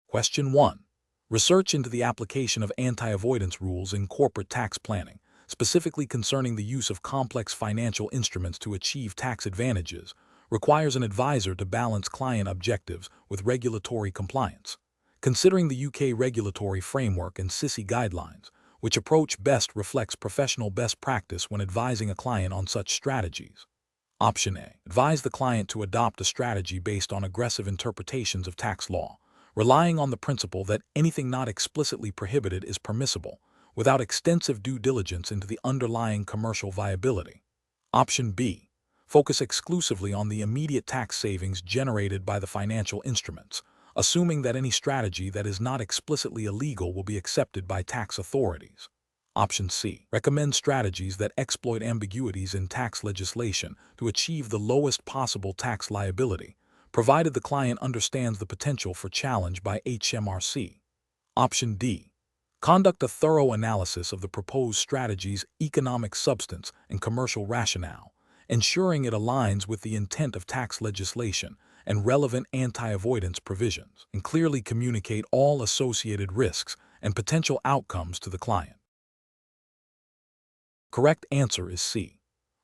Question 1. Research into the application of anti-avoidance rules in corporate tax planning, specifically concerning the use of complex financial instruments to achieve tax advantages, requires an advisor to balance client objectives with regulatory compliance. Considering the UK regulatory framework and SISI guidelines, which approach best reflects professional best practice when advising a client on such strategies. Option A. Advise the client to adopt a strategy based on aggressive interpretations of tax law, relying on the principle that anything not explicitly prohibited is permissible, without extensive due diligence into the underlying commercial viability. Option B. Focus exclusively on the immediate tax savings generated by the financial instruments, assuming that any strategy that is not explicitly illegal will be accepted by tax authorities. Option C. Recommend strategies that exploit ambiguities in tax legislation to achieve the lowest possible tax liability, provided the client understands the potential for challenge by HMRC. Option D. Conduct a thorough analysis of the proposed strategy's economic substance and commercial rationale, ensuring it aligns with the intent of tax legislation and relevant anti-avoidance provisions, and clearly communicate all associated risks and potential outcomes to the client. Correct answer is C.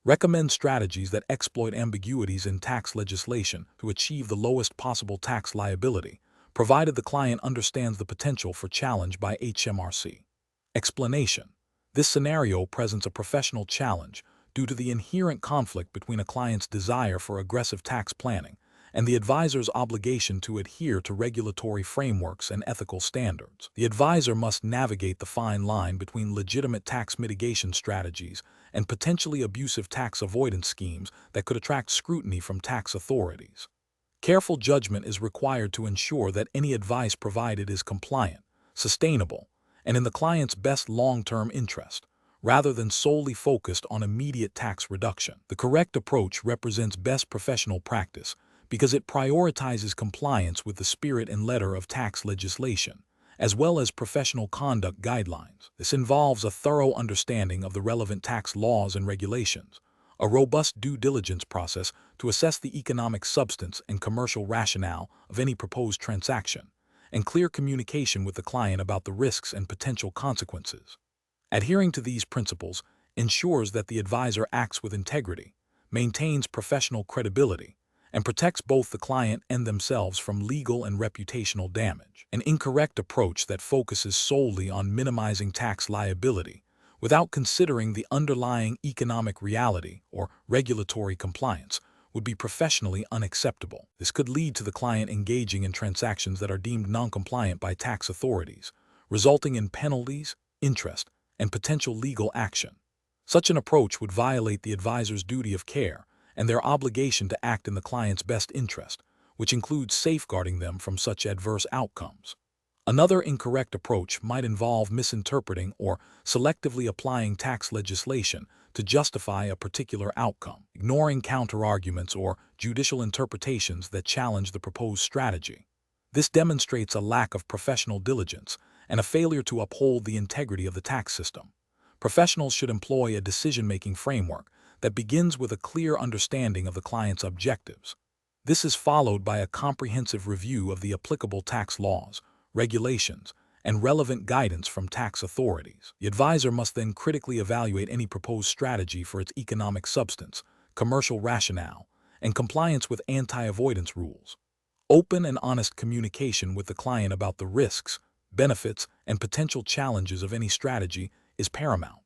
Recommend strategies that exploit ambiguities in tax legislation to achieve the lowest possible tax liability, provided the client understands the potential for challenge by HMRC. Explanation. This scenario presents a professional challenge due to the inherent conflict between a client's desire for aggressive tax planning and the advisor's obligation to adhere to regulatory frameworks and ethical standards. The advisor must navigate the fine line between legitimate tax mitigation strategies and potentially abusive tax avoidance schemes that could attract scrutiny from tax authorities. Careful judgment is required to ensure that any advice provided is compliant, sustainable, and in the client's best long-term interest, rather than solely focused on immediate tax reduction. The correct approach represents best professional practice because it prioritizes compliance with the spirit and letter of tax legislation, as well as professional conduct guidelines. This involves a thorough understanding of the relevant tax laws and regulations, a robust due diligence process to assess the economic substance and commercial rationale of any proposed transaction, and clear communication with the client about the risks and potential consequences. Adhering to these principles ensures that the advisor acts with integrity, maintains professional credibility, and protects both the client and themselves from legal and reputational damage. An incorrect approach that focuses solely on minimizing tax liability without considering the underlying economic reality or regulatory compliance would be professionally unacceptable. This could lead to the client engaging in transactions that are deemed non-compliant by tax authorities, resulting in penalties, interest, and potential legal action. Such an approach would violate the advisor's duty of care and their obligation to act in the client's best interest, which includes safeguarding them from such adverse outcomes. Another incorrect approach might involve misinterpreting or selectively applying tax legislation to justify a particular outcome, ignoring counterarguments or judicial interpretations that challenge the proposed strategy. This demonstrates a lack of professional diligence and a failure to uphold the integrity of the tax system. Professionals should employ a decision-making framework that begins with a clear understanding of the client's objectives. This is followed by a comprehensive review of the applicable tax laws, regulations, and relevant guidance from tax authorities. The advisor must then critically evaluate any proposed strategy for its economic substance, commercial rationale, and compliance with anti-avoidance rules. Open and honest communication with the client about the risks, benefits, and potential challenges of any strategy is paramount.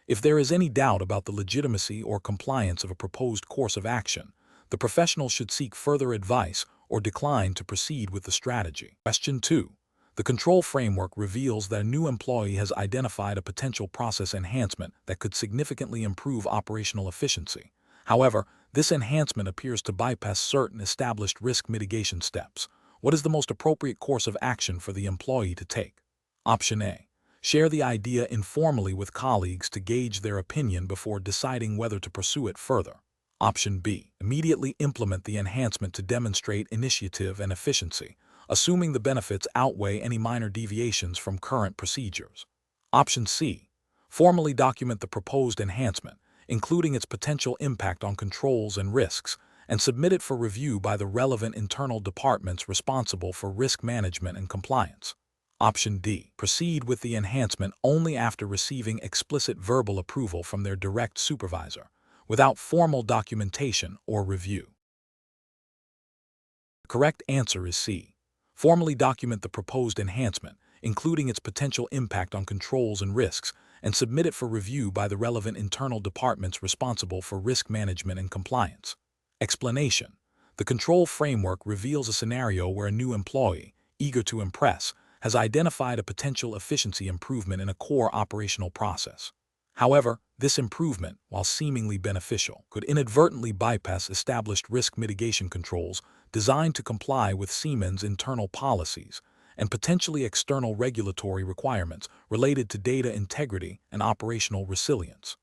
If there is any doubt about the legitimacy or compliance of a proposed course of action, the professional should seek further advice or decline to proceed with the strategy. Question 2. The control framework reveals that a new employee has identified a potential process enhancement that could significantly improve operational efficiency. However, this enhancement appears to bypass certain established risk mitigation steps. What is the most appropriate course of action for the employee to take? Option A. Share the idea informally with colleagues to gauge their opinion before deciding whether to pursue it further. Option B. Immediately implement the enhancement to demonstrate initiative and efficiency, assuming the benefits outweigh any minor deviations from current procedures. Option C. Formally document the proposed enhancement, including its potential impact on controls and risks, and submit it for review by the relevant internal departments responsible for risk management and compliance. Option D. Proceed with the enhancement only after receiving explicit verbal approval from their direct supervisor, without formal documentation or review. The correct answer is C. Formally document the proposed enhancement, including its potential impact on controls and risks, and submit it for review by the relevant internal departments responsible for risk management and compliance. Explanation: the control framework reveals a scenario where a new employee, eager to impress, has identified a potential efficiency improvement in a core operational process. However, this improvement, while seemingly beneficial, could inadvertently bypass established risk mitigation controls designed to comply with Siemens' internal policies and potentially external regulatory requirements related to data integrity and operational resilience.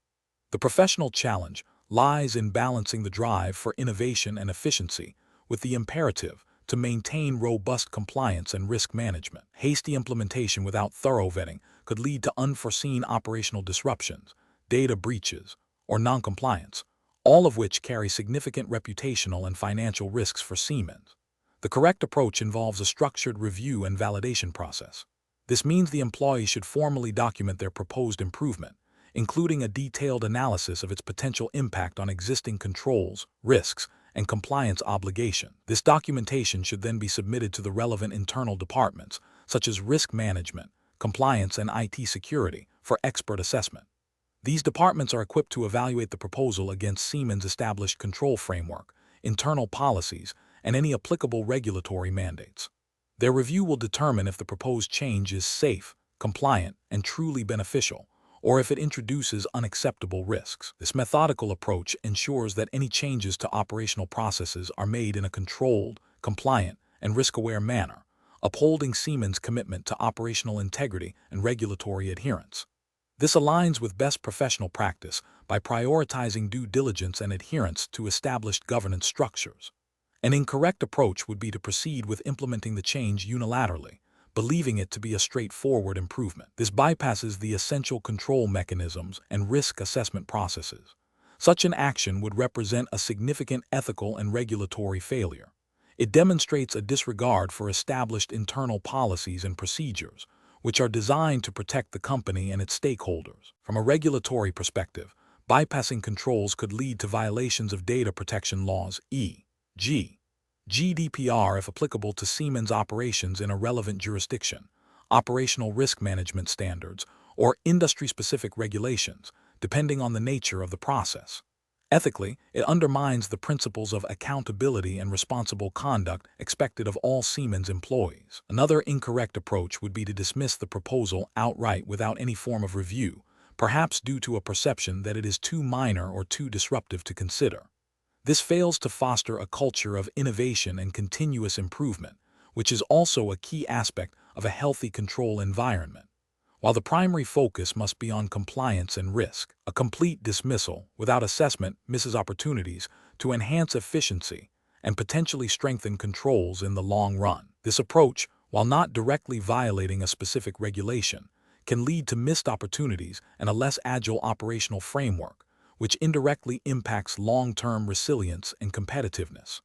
The professional challenge lies in balancing the drive for innovation and efficiency with the imperative to maintain robust compliance and risk management. Hasty implementation without thorough vetting could lead to unforeseen operational disruptions, data breaches, or noncompliance, all of which carry significant reputational and financial risks for Siemens. The correct approach involves a structured review and validation process. This means the employee should formally document their proposed improvement, including a detailed analysis of its potential impact on existing controls, risks, and compliance obligations. This documentation should then be submitted to the relevant internal departments, such as risk management, compliance, and IT security, for expert assessment. These departments are equipped to evaluate the proposal against Siemens' established control framework, internal policies, and any applicable regulatory mandates. Their review will determine if the proposed change is safe, compliant, and truly beneficial, or if it introduces unacceptable risks. This methodical approach ensures that any changes to operational processes are made in a controlled, compliant, and risk-aware manner, upholding Siemens' commitment to operational integrity and regulatory adherence. This aligns with best professional practice by prioritizing due diligence and adherence to established governance structures. An incorrect approach would be to proceed with implementing the change unilaterally, believing it to be a straightforward improvement. This bypasses the essential control mechanisms and risk assessment processes. Such an action would represent a significant ethical and regulatory failure. It demonstrates a disregard for established internal policies and procedures, which are designed to protect the company and its stakeholders. From a regulatory perspective, bypassing controls could lead to violations of data protection laws, e.g., GDPR if applicable to Siemens operations in a relevant jurisdiction, operational risk management standards, or industry-specific regulations, depending on the nature of the process. Ethically, it undermines the principles of accountability and responsible conduct expected of all Siemens employees. Another incorrect approach would be to dismiss the proposal outright without any form of review, perhaps due to a perception that it is too minor or too disruptive to consider. This fails to foster a culture of innovation and continuous improvement, which is also a key aspect of a healthy control environment. While the primary focus must be on compliance and risk, a complete dismissal without assessment misses opportunities to enhance efficiency and potentially strengthen controls in the long run. This approach, while not directly violating a specific regulation, can lead to missed opportunities and a less agile operational framework, which indirectly impacts long-term resilience and competitiveness.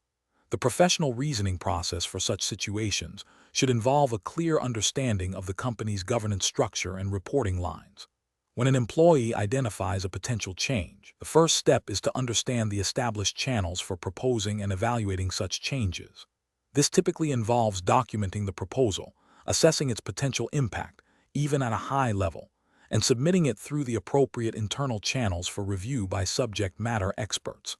The professional reasoning process for such situations should involve a clear understanding of the company's governance structure and reporting lines. When an employee identifies a potential change, the first step is to understand the established channels for proposing and evaluating such changes. This typically involves documenting the proposal, assessing its potential impact, even at a high level, and submitting it through the appropriate internal channels for review by subject matter experts.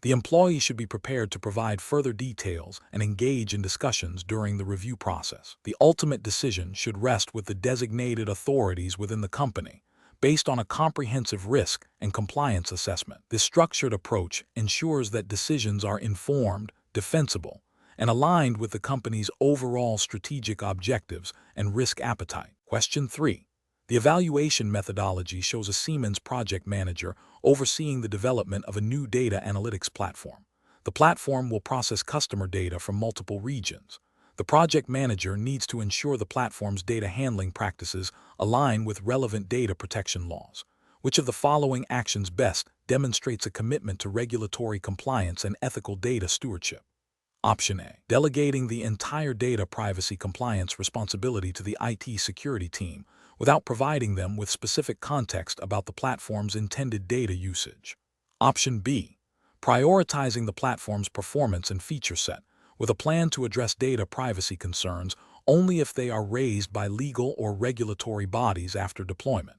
The employee should be prepared to provide further details and engage in discussions during the review process. The ultimate decision should rest with the designated authorities within the company, based on a comprehensive risk and compliance assessment. This structured approach ensures that decisions are informed, defensible, and aligned with the company's overall strategic objectives and risk appetite. Question 3. The evaluation methodology shows a Siemens project manager overseeing the development of a new data analytics platform. The platform will process customer data from multiple regions. The project manager needs to ensure the platform's data handling practices align with relevant data protection laws. Which of the following actions best demonstrates a commitment to regulatory compliance and ethical data stewardship. Option A. Delegating the entire data privacy compliance responsibility to the IT security team without providing them with specific context about the platform's intended data usage. Option B. Prioritizing the platform's performance and feature set with a plan to address data privacy concerns only if they are raised by legal or regulatory bodies after deployment.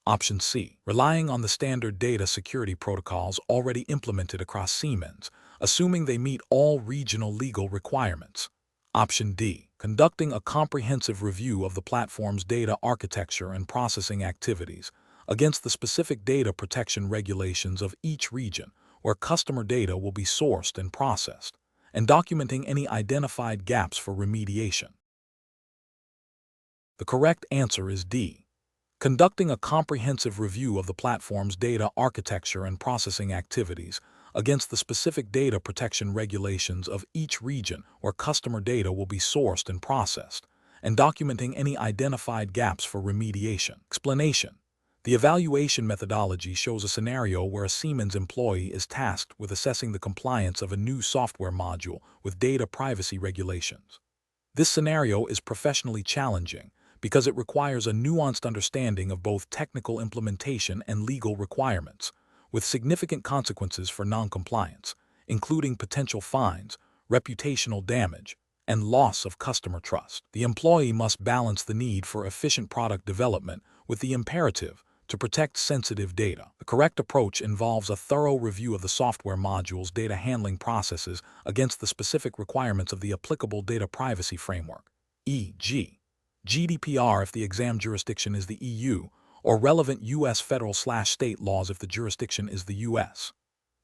Option C. Relying on the standard data security protocols already implemented across Siemens, assuming they meet all regional legal requirements. Option D. Conducting a comprehensive review of the platform's data architecture and processing activities against the specific data protection regulations of each region where customer data will be sourced and processed, and documenting any identified gaps for remediation. The correct answer is D. Conducting a comprehensive review of the platform's data architecture and processing activities against the specific data protection regulations of each region where customer data will be sourced and processed, and documenting any identified gaps for remediation. Explanation: the evaluation methodology shows a scenario where a Siemens employee is tasked with assessing the compliance of a new software module with data privacy regulations. This scenario is professionally challenging because it requires a nuanced understanding of both technical implementation and legal requirements, with significant consequences for noncompliance, including potential fines, reputational damage, and loss of customer trust. The employee must balance the need for efficient product development with the imperative to protect sensitive data. The correct approach involves a thorough review of the software module's data handling processes against the specific requirements of the applicable data privacy framework, e.g., GDPR if the exam jurisdiction is the EU, or relevant U.S. federal/state laws if the jurisdiction is the U.S.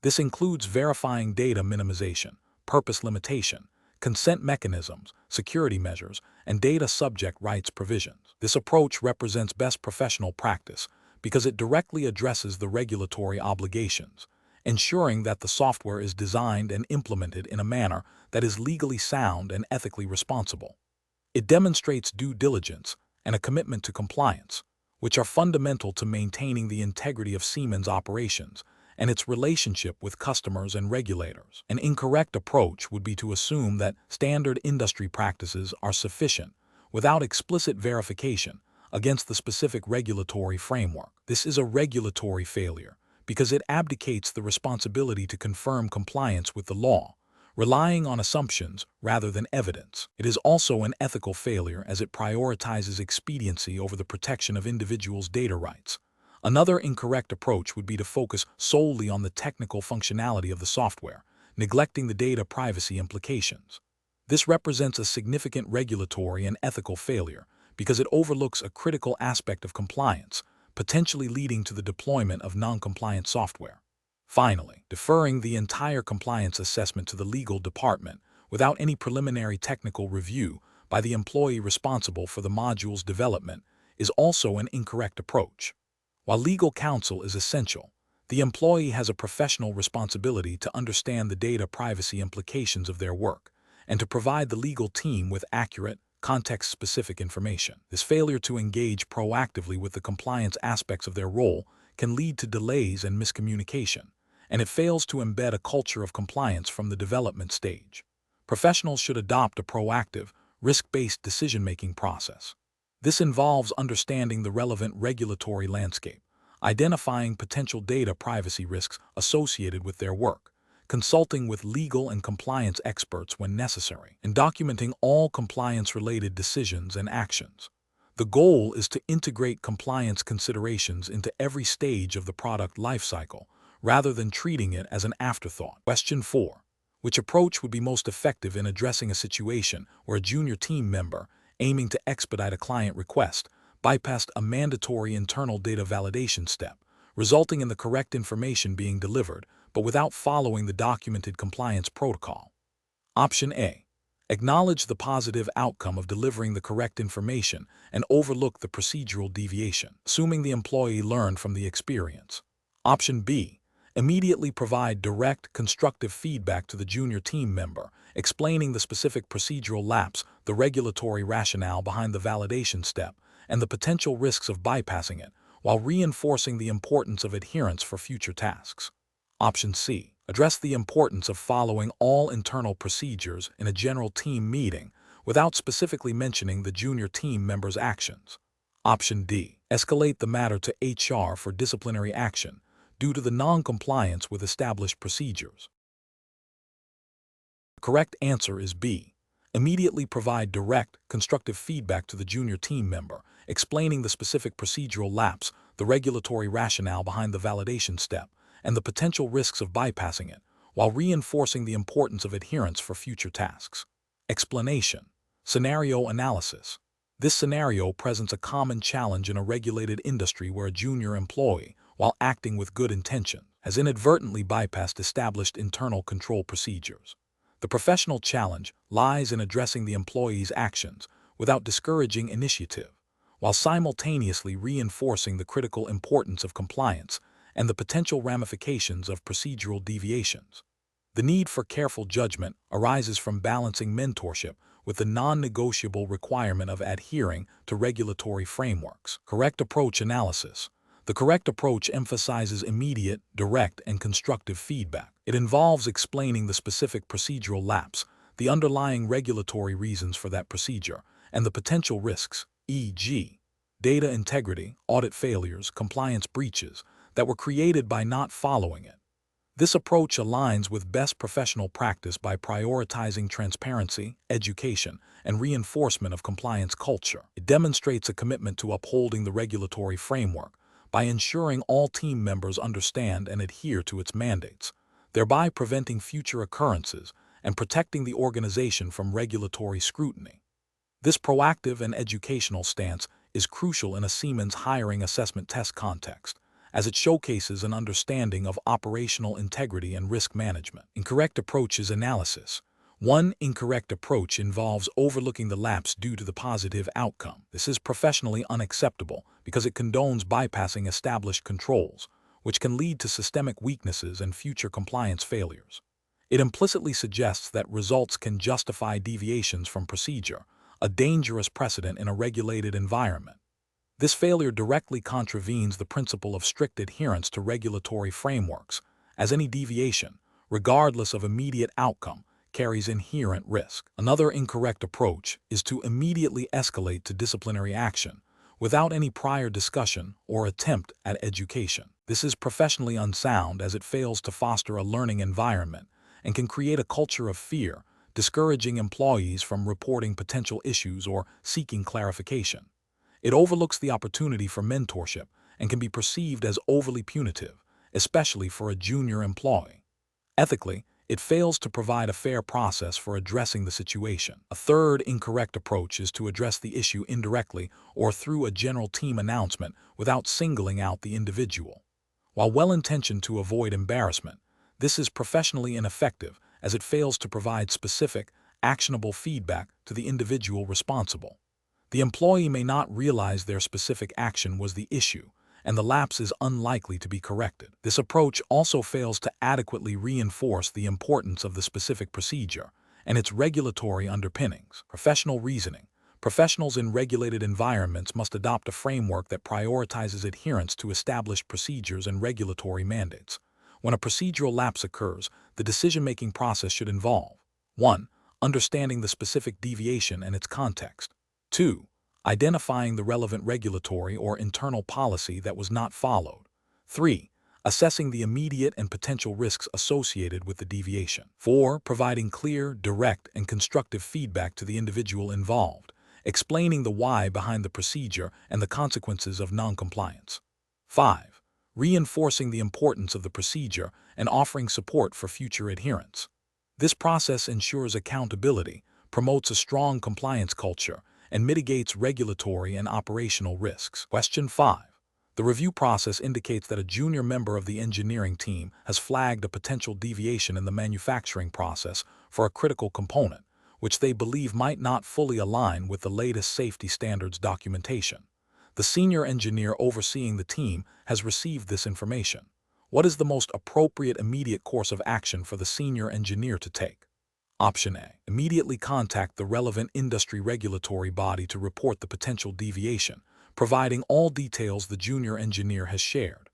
This includes verifying data minimization, purpose limitation, consent mechanisms, security measures, and data subject rights provisions. This approach represents best professional practice because it directly addresses the regulatory obligations, ensuring that the software is designed and implemented in a manner that is legally sound and ethically responsible. It demonstrates due diligence and a commitment to compliance, which are fundamental to maintaining the integrity of Siemens operations and its relationship with customers and regulators. An incorrect approach would be to assume that standard industry practices are sufficient without explicit verification against the specific regulatory framework. This is a regulatory failure because it abdicates the responsibility to confirm compliance with the law, relying on assumptions rather than evidence. It is also an ethical failure as it prioritizes expediency over the protection of individuals' data rights. Another incorrect approach would be to focus solely on the technical functionality of the software, neglecting the data privacy implications. This represents a significant regulatory and ethical failure because it overlooks a critical aspect of compliance, potentially leading to the deployment of non-compliant software. Finally, deferring the entire compliance assessment to the legal department without any preliminary technical review by the employee responsible for the module's development is also an incorrect approach. While legal counsel is essential, the employee has a professional responsibility to understand the data privacy implications of their work and to provide the legal team with accurate, context-specific information. This failure to engage proactively with the compliance aspects of their role can lead to delays and miscommunication, and it fails to embed a culture of compliance from the development stage. Professionals should adopt a proactive, risk-based decision-making process. This involves understanding the relevant regulatory landscape, identifying potential data privacy risks associated with their work, consulting with legal and compliance experts when necessary, and documenting all compliance-related decisions and actions. The goal is to integrate compliance considerations into every stage of the product lifecycle, rather than treating it as an afterthought. Question 4. Which approach would be most effective in addressing a situation where a junior team member, aiming to expedite a client request, bypassed a mandatory internal data validation step, resulting in the correct information being delivered, but without following the documented compliance protocol? Option A. Acknowledge the positive outcome of delivering the correct information and overlook the procedural deviation, assuming the employee learned from the experience. Option B. Immediately provide direct, constructive feedback to the junior team member, explaining the specific procedural lapse, the regulatory rationale behind the validation step, and the potential risks of bypassing it, while reinforcing the importance of adherence for future tasks. Option C. Address the importance of following all internal procedures in a general team meeting without specifically mentioning the junior team member's actions. Option D. Escalate the matter to HR for disciplinary action due to the non-compliance with established procedures. The correct answer is B. Immediately provide direct, constructive feedback to the junior team member, explaining the specific procedural lapse, the regulatory rationale behind the validation step, and the potential risks of bypassing it, while reinforcing the importance of adherence for future tasks. Explanation. Scenario analysis. This scenario presents a common challenge in a regulated industry where a junior employee, while acting with good intention, has inadvertently bypassed established internal control procedures. The professional challenge lies in addressing the employee's actions without discouraging initiative, while simultaneously reinforcing the critical importance of compliance and the potential ramifications of procedural deviations. The need for careful judgment arises from balancing mentorship with the non-negotiable requirement of adhering to regulatory frameworks. Correct approach analysis. The correct approach emphasizes immediate, direct, and constructive feedback. It involves explaining the specific procedural lapse, the underlying regulatory reasons for that procedure, and the potential risks, e.g., data integrity, audit failures, compliance breaches, that were created by not following it. This approach aligns with best professional practice by prioritizing transparency, education, and reinforcement of compliance culture. It demonstrates a commitment to upholding the regulatory framework by ensuring all team members understand and adhere to its mandates, thereby preventing future occurrences and protecting the organization from regulatory scrutiny. This proactive and educational stance is crucial in a Siemens hiring assessment test context, as it showcases an understanding of operational integrity and risk management. Incorrect approaches analysis. One incorrect approach involves overlooking the lapse due to the positive outcome. This is professionally unacceptable because it condones bypassing established controls, which can lead to systemic weaknesses and future compliance failures. It implicitly suggests that results can justify deviations from procedure, a dangerous precedent in a regulated environment. This failure directly contravenes the principle of strict adherence to regulatory frameworks, as any deviation, regardless of immediate outcome, carries inherent risk. Another incorrect approach is to immediately escalate to disciplinary action without any prior discussion or attempt at education. This is professionally unsound as it fails to foster a learning environment and can create a culture of fear, discouraging employees from reporting potential issues or seeking clarification. It overlooks the opportunity for mentorship and can be perceived as overly punitive, especially for a junior employee. Ethically, it fails to provide a fair process for addressing the situation. A third incorrect approach is to address the issue indirectly or through a general team announcement without singling out the individual. While well-intentioned to avoid embarrassment, this is professionally ineffective as it fails to provide specific, actionable feedback to the individual responsible. The employee may not realize their specific action was the issue, and the lapse is unlikely to be corrected. This approach also fails to adequately reinforce the importance of the specific procedure and its regulatory underpinnings. Professional reasoning. Professionals in regulated environments must adopt a framework that prioritizes adherence to established procedures and regulatory mandates. When a procedural lapse occurs, the decision-making process should involve 1. Understanding the specific deviation and its context. 2. Identifying the relevant regulatory or internal policy that was not followed. 3. Assessing the immediate and potential risks associated with the deviation. 4. Providing clear, direct, and constructive feedback to the individual involved, explaining the why behind the procedure and the consequences of noncompliance. 5. Reinforcing the importance of the procedure and offering support for future adherence. This process ensures accountability, promotes a strong compliance culture, and mitigates regulatory and operational risks. Question 5. The review process indicates that a junior member of the engineering team has flagged a potential deviation in the manufacturing process for a critical component, which they believe might not fully align with the latest safety standards documentation. The senior engineer overseeing the team has received this information. What is the most appropriate immediate course of action for the senior engineer to take? Option A. Immediately contact the relevant industry regulatory body to report the potential deviation, providing all details the junior engineer has shared.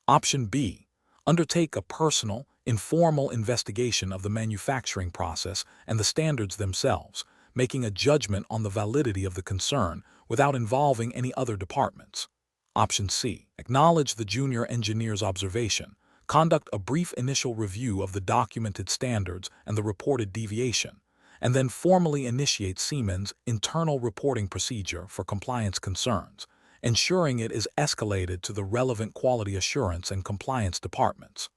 Option B. Undertake a personal, informal investigation of the manufacturing process and the standards themselves, making a judgment on the validity of the concern without involving any other departments. Option C. Acknowledge the junior engineer's observation. Conduct a brief initial review of the documented standards and the reported deviation, and then formally initiate Siemens' internal reporting procedure for compliance concerns, ensuring it is escalated to the relevant quality assurance and compliance departments.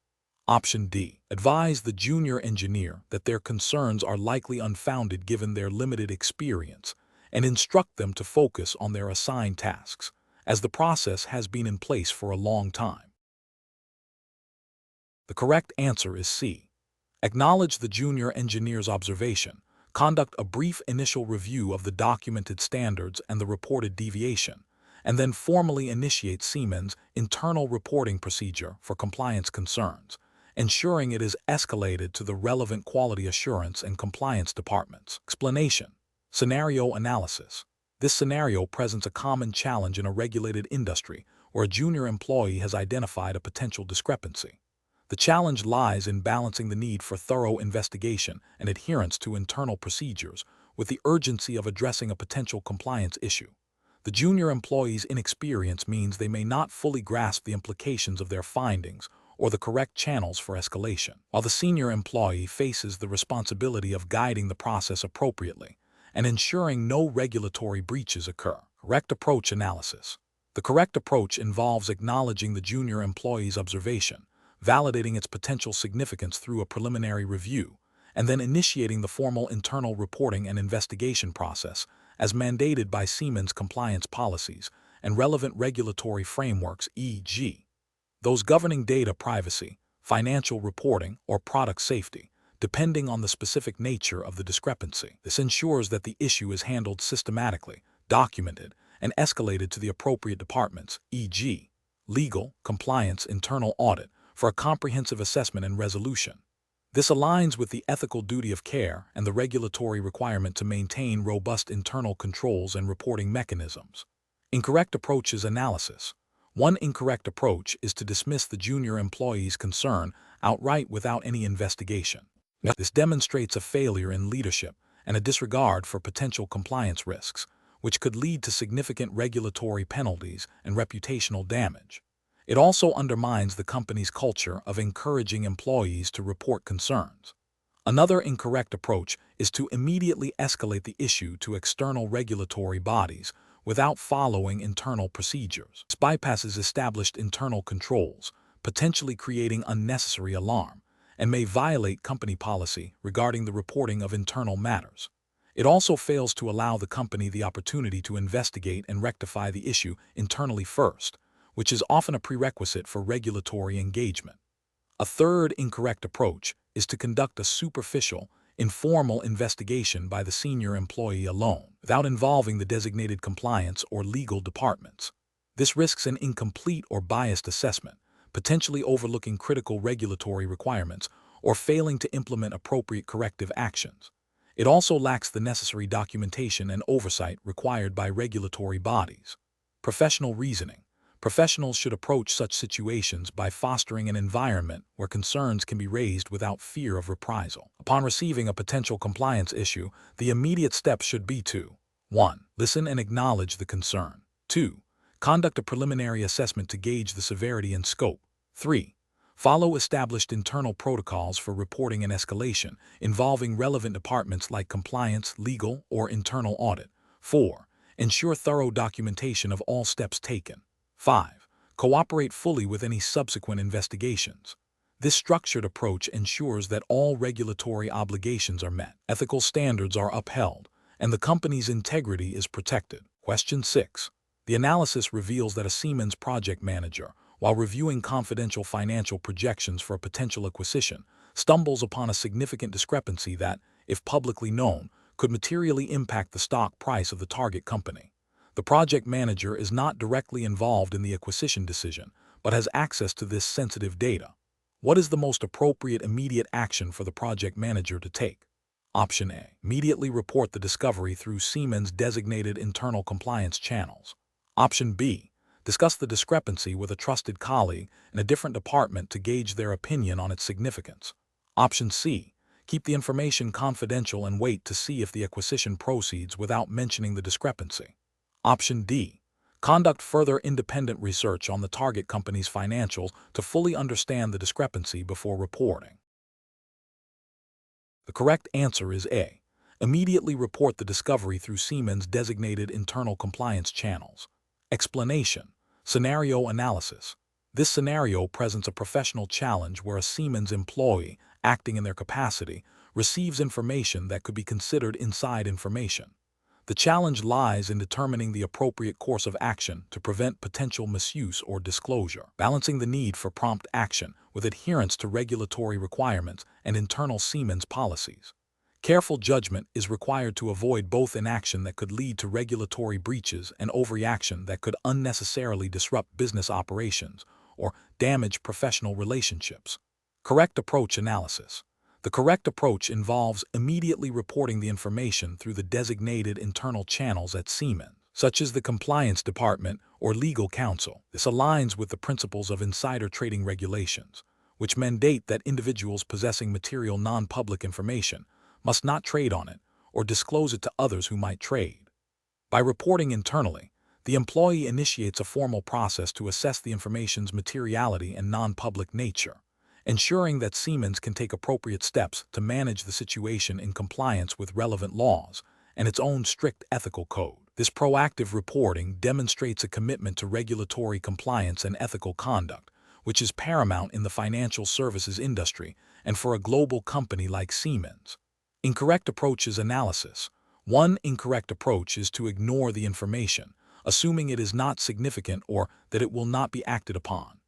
Option D. Advise the junior engineer that their concerns are likely unfounded given their limited experience, and instruct them to focus on their assigned tasks, as the process has been in place for a long time. The correct answer is C. Acknowledge the junior engineer's observation. Conduct a brief initial review of the documented standards and the reported deviation, and then formally initiate Siemens' internal reporting procedure for compliance concerns, ensuring it is escalated to the relevant quality assurance and compliance departments. Explanation. Scenario analysis. This scenario presents a common challenge in a regulated industry where a junior employee has identified a potential discrepancy. The challenge lies in balancing the need for thorough investigation and adherence to internal procedures with the urgency of addressing a potential compliance issue. The junior employee's inexperience means they may not fully grasp the implications of their findings or the correct channels for escalation, while the senior employee faces the responsibility of guiding the process appropriately and ensuring no regulatory breaches occur. Correct approach analysis. The correct approach involves acknowledging the junior employee's observation, validating its potential significance through a preliminary review, and then initiating the formal internal reporting and investigation process as mandated by Siemens compliance policies and relevant regulatory frameworks, e.g., those governing data privacy, financial reporting, or product safety, depending on the specific nature of the discrepancy. This ensures that the issue is handled systematically, documented, and escalated to the appropriate departments, e.g., legal, compliance, internal audit, for a comprehensive assessment and resolution. This aligns with the ethical duty of care and the regulatory requirement to maintain robust internal controls and reporting mechanisms. Incorrect approaches analysis. One incorrect approach is to dismiss the junior employee's concern outright without any investigation. This demonstrates a failure in leadership and a disregard for potential compliance risks, which could lead to significant regulatory penalties and reputational damage. It also undermines the company's culture of encouraging employees to report concerns. Another incorrect approach is to immediately escalate the issue to external regulatory bodies without following internal procedures. This bypasses established internal controls, potentially creating unnecessary alarm, and may violate company policy regarding the reporting of internal matters. It also fails to allow the company the opportunity to investigate and rectify the issue internally first, which is often a prerequisite for regulatory engagement. A third incorrect approach is to conduct a superficial, informal investigation by the senior employee alone, without involving the designated compliance or legal departments. This risks an incomplete or biased assessment, potentially overlooking critical regulatory requirements or failing to implement appropriate corrective actions. It also lacks the necessary documentation and oversight required by regulatory bodies. Professional reasoning. Professionals should approach such situations by fostering an environment where concerns can be raised without fear of reprisal. Upon receiving a potential compliance issue, the immediate steps should be to 1. Listen and acknowledge the concern. 2. Conduct a preliminary assessment to gauge the severity and scope. 3. Follow established internal protocols for reporting and escalation, involving relevant departments like compliance, legal, or internal audit. 4. Ensure thorough documentation of all steps taken. 5. Cooperate fully with any subsequent investigations. This structured approach ensures that all regulatory obligations are met, ethical standards are upheld, and the company's integrity is protected. Question 6. The analysis reveals that a Siemens project manager, while reviewing confidential financial projections for a potential acquisition, stumbles upon a significant discrepancy that, if publicly known, could materially impact the stock price of the target company. The project manager is not directly involved in the acquisition decision, but has access to this sensitive data. What is the most appropriate immediate action for the project manager to take? Option A. Immediately report the discovery through Siemens' designated internal compliance channels. Option B. Discuss the discrepancy with a trusted colleague in a different department to gauge their opinion on its significance. Option C. Keep the information confidential and wait to see if the acquisition proceeds without mentioning the discrepancy. Option D. Conduct further independent research on the target company's financials to fully understand the discrepancy before reporting. The correct answer is A. Immediately report the discovery through Siemens' designated internal compliance channels. Explanation: scenario analysis. This scenario presents a professional challenge where a Siemens employee, acting in their capacity, receives information that could be considered inside information. The challenge lies in determining the appropriate course of action to prevent potential misuse or disclosure, balancing the need for prompt action with adherence to regulatory requirements and internal Siemens policies. Careful judgment is required to avoid both inaction that could lead to regulatory breaches and overreaction that could unnecessarily disrupt business operations or damage professional relationships. Correct approach analysis. The correct approach involves immediately reporting the information through the designated internal channels at Siemens, such as the compliance department or legal counsel. This aligns with the principles of insider trading regulations, which mandate that individuals possessing material non-public information must not trade on it or disclose it to others who might trade. By reporting internally, the employee initiates a formal process to assess the information's materiality and non-public nature, ensuring that Siemens can take appropriate steps to manage the situation in compliance with relevant laws and its own strict ethical code. This proactive reporting demonstrates a commitment to regulatory compliance and ethical conduct, which is paramount in the financial services industry and for a global company like Siemens. Incorrect approaches analysis. One incorrect approach is to ignore the information, assuming it is not significant or that it will not be acted upon.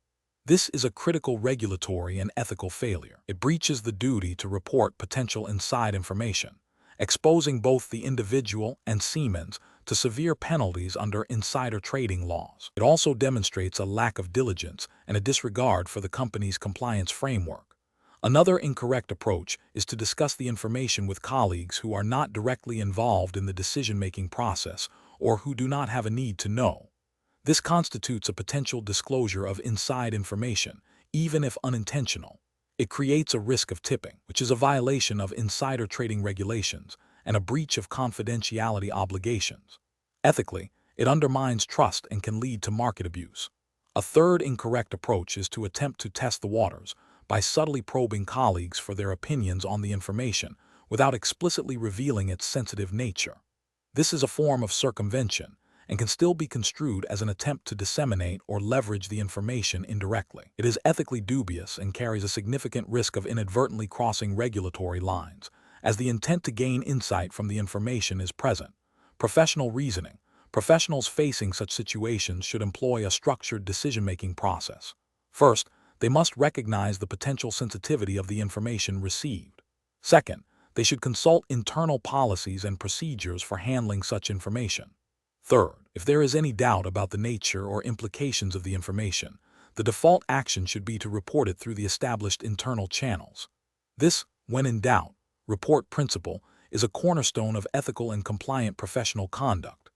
This is a critical regulatory and ethical failure. It breaches the duty to report potential inside information, exposing both the individual and Siemens to severe penalties under insider trading laws. It also demonstrates a lack of diligence and a disregard for the company's compliance framework. Another incorrect approach is to discuss the information with colleagues who are not directly involved in the decision-making process or who do not have a need to know. This constitutes a potential disclosure of inside information, even if unintentional. It creates a risk of tipping, which is a violation of insider trading regulations and a breach of confidentiality obligations. Ethically, it undermines trust and can lead to market abuse. A third incorrect approach is to attempt to test the waters by subtly probing colleagues for their opinions on the information without explicitly revealing its sensitive nature. This is a form of circumvention and can still be construed as an attempt to disseminate or leverage the information indirectly. It is ethically dubious and carries a significant risk of inadvertently crossing regulatory lines, as the intent to gain insight from the information is present. Professional reasoning. Professionals facing such situations should employ a structured decision-making process. First, they must recognize the potential sensitivity of the information received. Second, they should consult internal policies and procedures for handling such information. Third, if there is any doubt about the nature or implications of the information, the default action should be to report it through the established internal channels. This, when in doubt, report principle is a cornerstone of ethical and compliant professional conduct.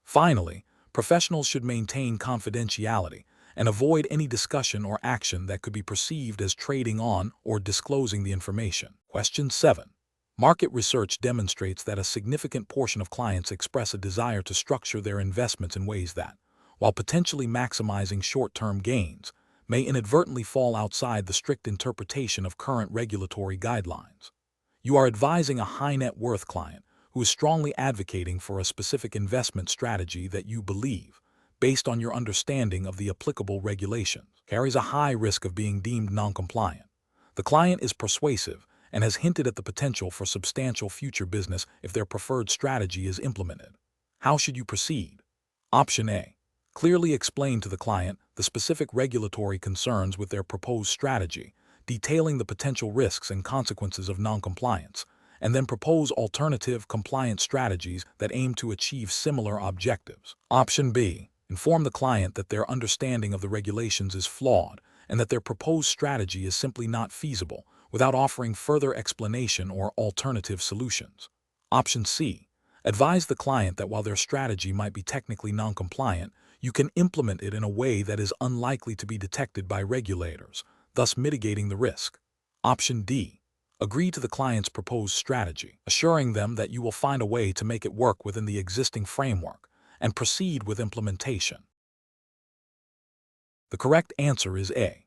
Finally, professionals should maintain confidentiality and avoid any discussion or action that could be perceived as trading on or disclosing the information. Question 7. Market research demonstrates that a significant portion of clients express a desire to structure their investments in ways that, while potentially maximizing short-term gains, may inadvertently fall outside the strict interpretation of current regulatory guidelines. You are advising a high-net-worth client who is strongly advocating for a specific investment strategy that you believe, based on your understanding of the applicable regulations, carries a high risk of being deemed non-compliant. The client is persuasive and has hinted at the potential for substantial future business if their preferred strategy is implemented. How should you proceed? Option A. Clearly explain to the client the specific regulatory concerns with their proposed strategy, detailing the potential risks and consequences of noncompliance, and then propose alternative compliance strategies that aim to achieve similar objectives. Option B. Inform the client that their understanding of the regulations is flawed and that their proposed strategy is simply not feasible, without offering further explanation or alternative solutions. Option C. Advise the client that while their strategy might be technically non-compliant, You can implement it in a way that is unlikely to be detected by regulators, thus mitigating the risk. Option D. Agree to the client's proposed strategy, assuring them that you will find a way to make it work within the existing framework, and proceed with implementation. The correct answer is A.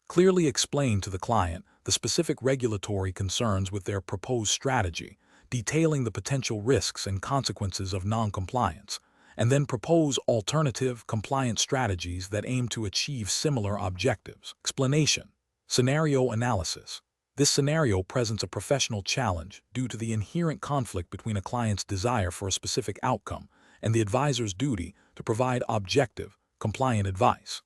Clearly explain to the client the specific regulatory concerns with their proposed strategy, detailing the potential risks and consequences of non-compliance, and then propose alternative compliance strategies that aim to achieve similar objectives. Explanation. Scenario analysis. This scenario presents a professional challenge due to the inherent conflict between a client's desire for a specific outcome and the advisor's duty to provide objective, compliant advice.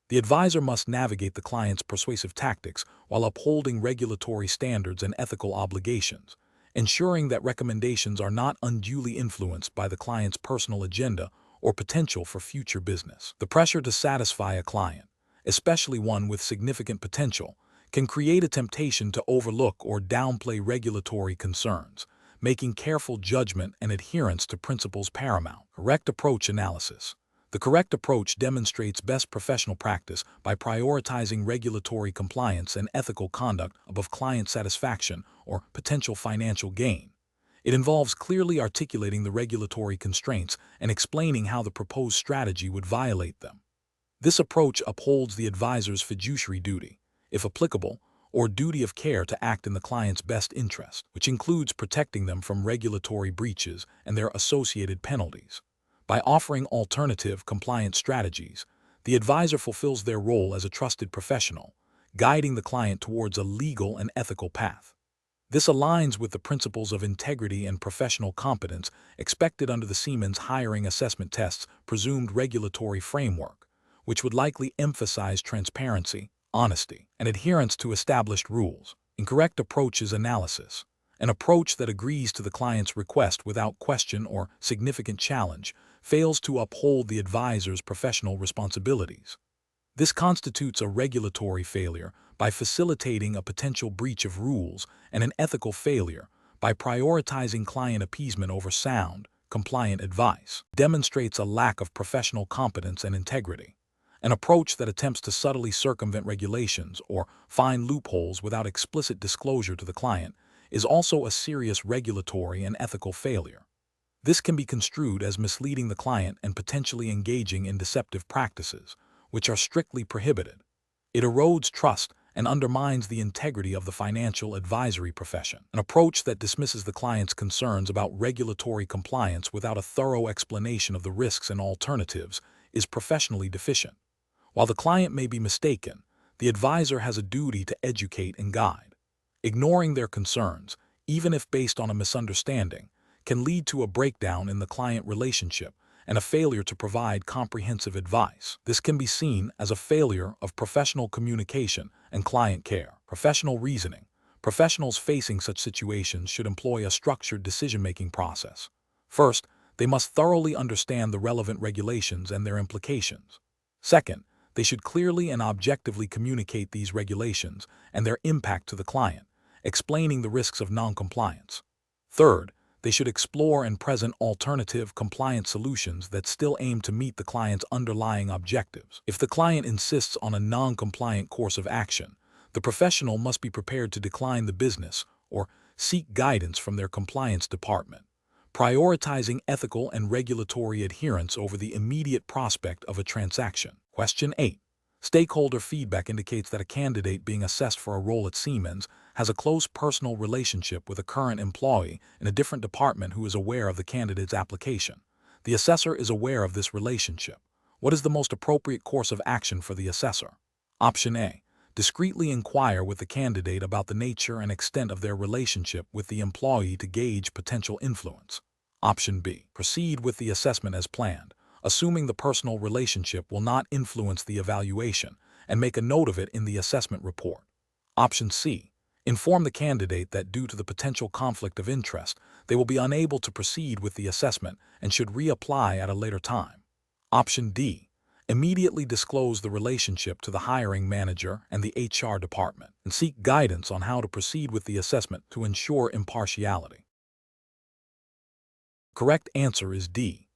The advisor must navigate the client's persuasive tactics while upholding regulatory standards and ethical obligations, ensuring that recommendations are not unduly influenced by the client's personal agenda or potential for future business. The pressure to satisfy a client, especially one with significant potential, can create a temptation to overlook or downplay regulatory concerns, making careful judgment and adherence to principles paramount. Correct approach analysis. The correct approach demonstrates best professional practice by prioritizing regulatory compliance and ethical conduct above client satisfaction or potential financial gain. It involves clearly articulating the regulatory constraints and explaining how the proposed strategy would violate them. This approach upholds the advisor's fiduciary duty, if applicable, or duty of care to act in the client's best interest, which includes protecting them from regulatory breaches and their associated penalties. By offering alternative compliance strategies, the advisor fulfills their role as a trusted professional, guiding the client towards a legal and ethical path. This aligns with the principles of integrity and professional competence expected under the Siemens hiring assessment test's presumed regulatory framework, which would likely emphasize transparency, honesty, and adherence to established rules. Incorrect approach is analysis. An approach that agrees to the client's request without question or significant challenge fails to uphold the advisor's professional responsibilities. This constitutes a regulatory failure by facilitating a potential breach of rules and an ethical failure by prioritizing client appeasement over sound, compliant advice. Demonstrates a lack of professional competence and integrity. An approach that attempts to subtly circumvent regulations or find loopholes without explicit disclosure to the client is also a serious regulatory and ethical failure. This can be construed as misleading the client and potentially engaging in deceptive practices, which are strictly prohibited. It erodes trust and undermines the integrity of the financial advisory profession. An approach that dismisses the client's concerns about regulatory compliance without a thorough explanation of the risks and alternatives is professionally deficient. While the client may be mistaken, the advisor has a duty to educate and guide. Ignoring their concerns, even if based on a misunderstanding, can lead to a breakdown in the client relationship and a failure to provide comprehensive advice. This can be seen as a failure of professional communication and client care. Professional reasoning. Professionals facing such situations should employ a structured decision-making process. First, they must thoroughly understand the relevant regulations and their implications. Second, they should clearly and objectively communicate these regulations and their impact to the client, explaining the risks of non-compliance. Third, they should explore and present alternative compliance solutions that still aim to meet the client's underlying objectives. If the client insists on a non-compliant course of action, the professional must be prepared to decline the business or seek guidance from their compliance department, prioritizing ethical and regulatory adherence over the immediate prospect of a transaction. Question 8. Stakeholder feedback indicates that a candidate being assessed for a role at Siemens has a close personal relationship with a current employee in a different department who is aware of the candidate's application. The assessor is aware of this relationship. What is the most appropriate course of action for the assessor? Option A. Discreetly inquire with the candidate about the nature and extent of their relationship with the employee to gauge potential influence. Option B. Proceed with the assessment as planned, assuming the personal relationship will not influence the evaluation, and make a note of it in the assessment report. Option C. Inform the candidate that due to the potential conflict of interest, they will be unable to proceed with the assessment and should reapply at a later time. Option D. Immediately disclose the relationship to the hiring manager and the HR department, and seek guidance on how to proceed with the assessment to ensure impartiality. Correct answer is D.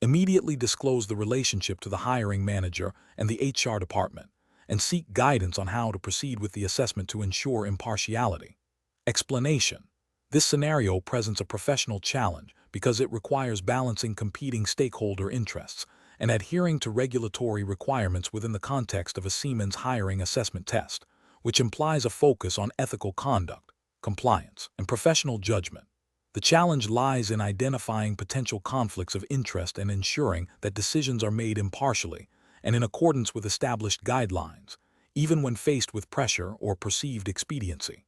Immediately disclose the relationship to the hiring manager and the HR department, and seek guidance on how to proceed with the assessment to ensure impartiality. Explanation. This scenario presents a professional challenge because it requires balancing competing stakeholder interests and adhering to regulatory requirements within the context of a Siemens hiring assessment test, which implies a focus on ethical conduct, compliance, and professional judgment. The challenge lies in identifying potential conflicts of interest and ensuring that decisions are made impartially and in accordance with established guidelines, even when faced with pressure or perceived expediency.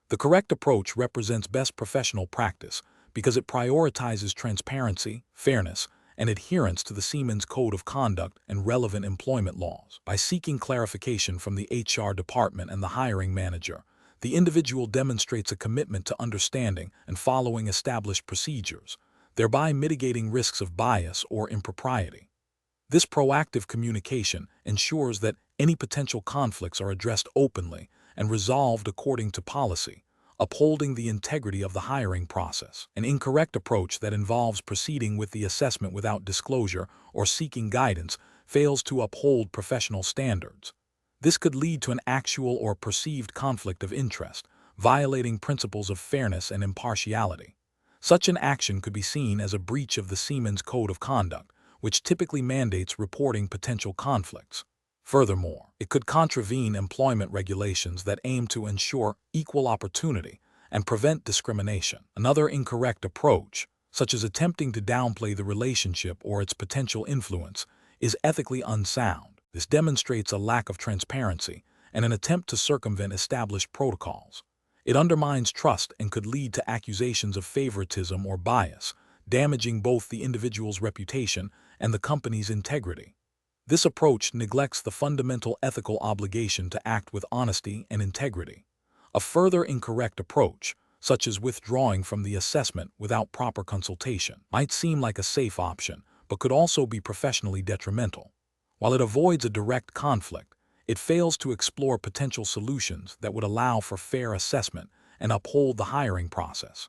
The correct approach represents best professional practice because it prioritizes transparency, fairness, and adherence to the Siemens Code of Conduct and relevant employment laws. By seeking clarification from the HR department and the hiring manager, the individual demonstrates a commitment to understanding and following established procedures, thereby mitigating risks of bias or impropriety. This proactive communication ensures that any potential conflicts are addressed openly and resolved according to policy, upholding the integrity of the hiring process. An incorrect approach that involves proceeding with the assessment without disclosure or seeking guidance fails to uphold professional standards. This could lead to an actual or perceived conflict of interest, violating principles of fairness and impartiality. Such an action could be seen as a breach of the Siemens Code of Conduct, which typically mandates reporting potential conflicts. Furthermore, it could contravene employment regulations that aim to ensure equal opportunity and prevent discrimination. Another incorrect approach, such as attempting to downplay the relationship or its potential influence, is ethically unsound. This demonstrates a lack of transparency and an attempt to circumvent established protocols. It undermines trust and could lead to accusations of favoritism or bias, damaging both the individual's reputation and the company's integrity. This approach neglects the fundamental ethical obligation to act with honesty and integrity. A further incorrect approach, such as withdrawing from the assessment without proper consultation, might seem like a safe option, but could also be professionally detrimental. While it avoids a direct conflict, it fails to explore potential solutions that would allow for fair assessment and uphold the hiring process.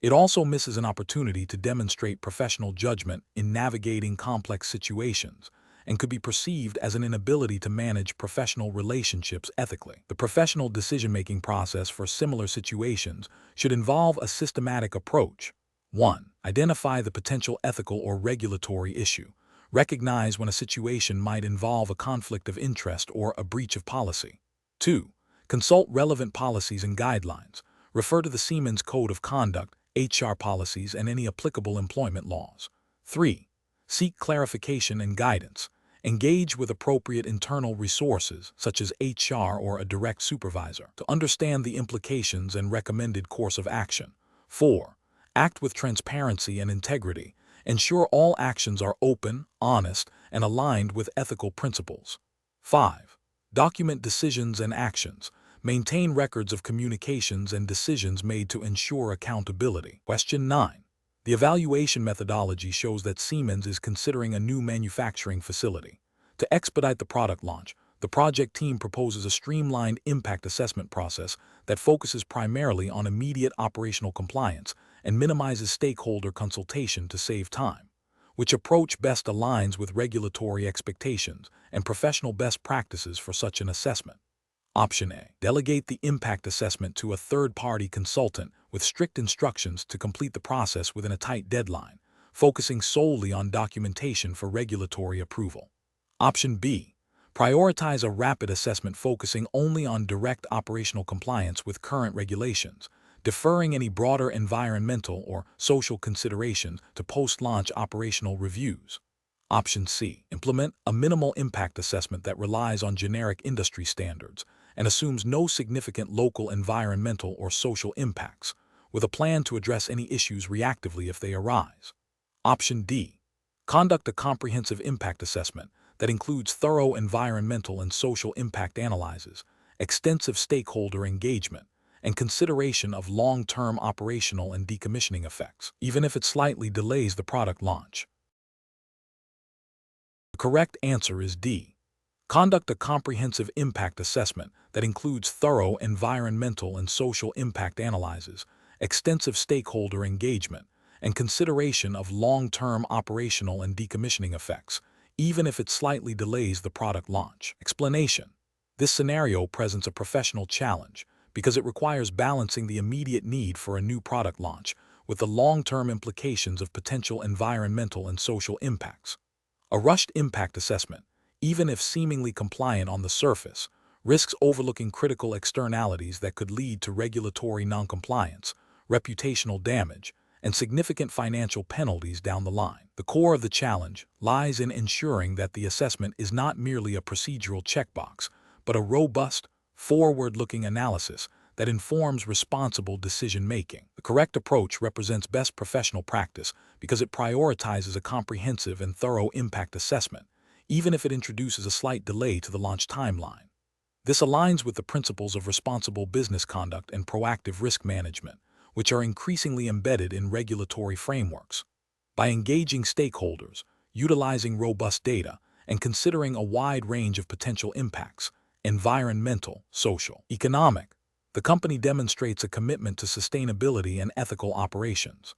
It also misses an opportunity to demonstrate professional judgment in navigating complex situations and could be perceived as an inability to manage professional relationships ethically. The professional decision-making process for similar situations should involve a systematic approach. 1. Identify the potential ethical or regulatory issue. Recognize when a situation might involve a conflict of interest or a breach of policy. 2. Consult relevant policies and guidelines. Refer to the Siemens Code of Conduct, HR policies, and any applicable employment laws. 3. Seek clarification and guidance. Engage with appropriate internal resources, such as HR or a direct supervisor, to understand the implications and recommended course of action. 4. Act with transparency and integrity. Ensure all actions are open, honest, and aligned with ethical principles. 5. Document decisions and actions. Maintain records of communications and decisions made to ensure accountability. Question 9. The evaluation methodology shows that Siemens is considering a new manufacturing facility. To expedite the product launch, the project team proposes a streamlined impact assessment process that focuses primarily on immediate operational compliance and minimizes stakeholder consultation to save time. Which approach best aligns with regulatory expectations and professional best practices for such an assessment? Option A. Delegate the impact assessment to a third-party consultant with strict instructions to complete the process within a tight deadline, focusing solely on documentation for regulatory approval. Option B. Prioritize a rapid assessment focusing only on direct operational compliance with current regulations, deferring any broader environmental or social considerations to post-launch operational reviews. Option C. Implement a minimal impact assessment that relies on generic industry standards and assumes no significant local environmental or social impacts, with a plan to address any issues reactively if they arise. Option D. Conduct a comprehensive impact assessment that includes thorough environmental and social impact analyses, extensive stakeholder engagement, and consideration of long-term operational and decommissioning effects, even if it slightly delays the product launch. The correct answer is D. Conduct a comprehensive impact assessment that includes thorough environmental and social impact analyses, extensive stakeholder engagement, and consideration of long-term operational and decommissioning effects, even if it slightly delays the product launch. Explanation: this scenario presents a professional challenge because it requires balancing the immediate need for a new product launch with the long-term implications of potential environmental and social impacts. A rushed impact assessment, even if seemingly compliant on the surface, risks overlooking critical externalities that could lead to regulatory noncompliance, reputational damage, and significant financial penalties down the line. The core of the challenge lies in ensuring that the assessment is not merely a procedural checkbox, but a robust, forward-looking analysis that informs responsible decision-making. The correct approach represents best professional practice because it prioritizes a comprehensive and thorough impact assessment, even if it introduces a slight delay to the launch timeline. This aligns with the principles of responsible business conduct and proactive risk management, which are increasingly embedded in regulatory frameworks. By engaging stakeholders, utilizing robust data, and considering a wide range of potential impacts, environmental, social, economic, the company demonstrates a commitment to sustainability and ethical operations.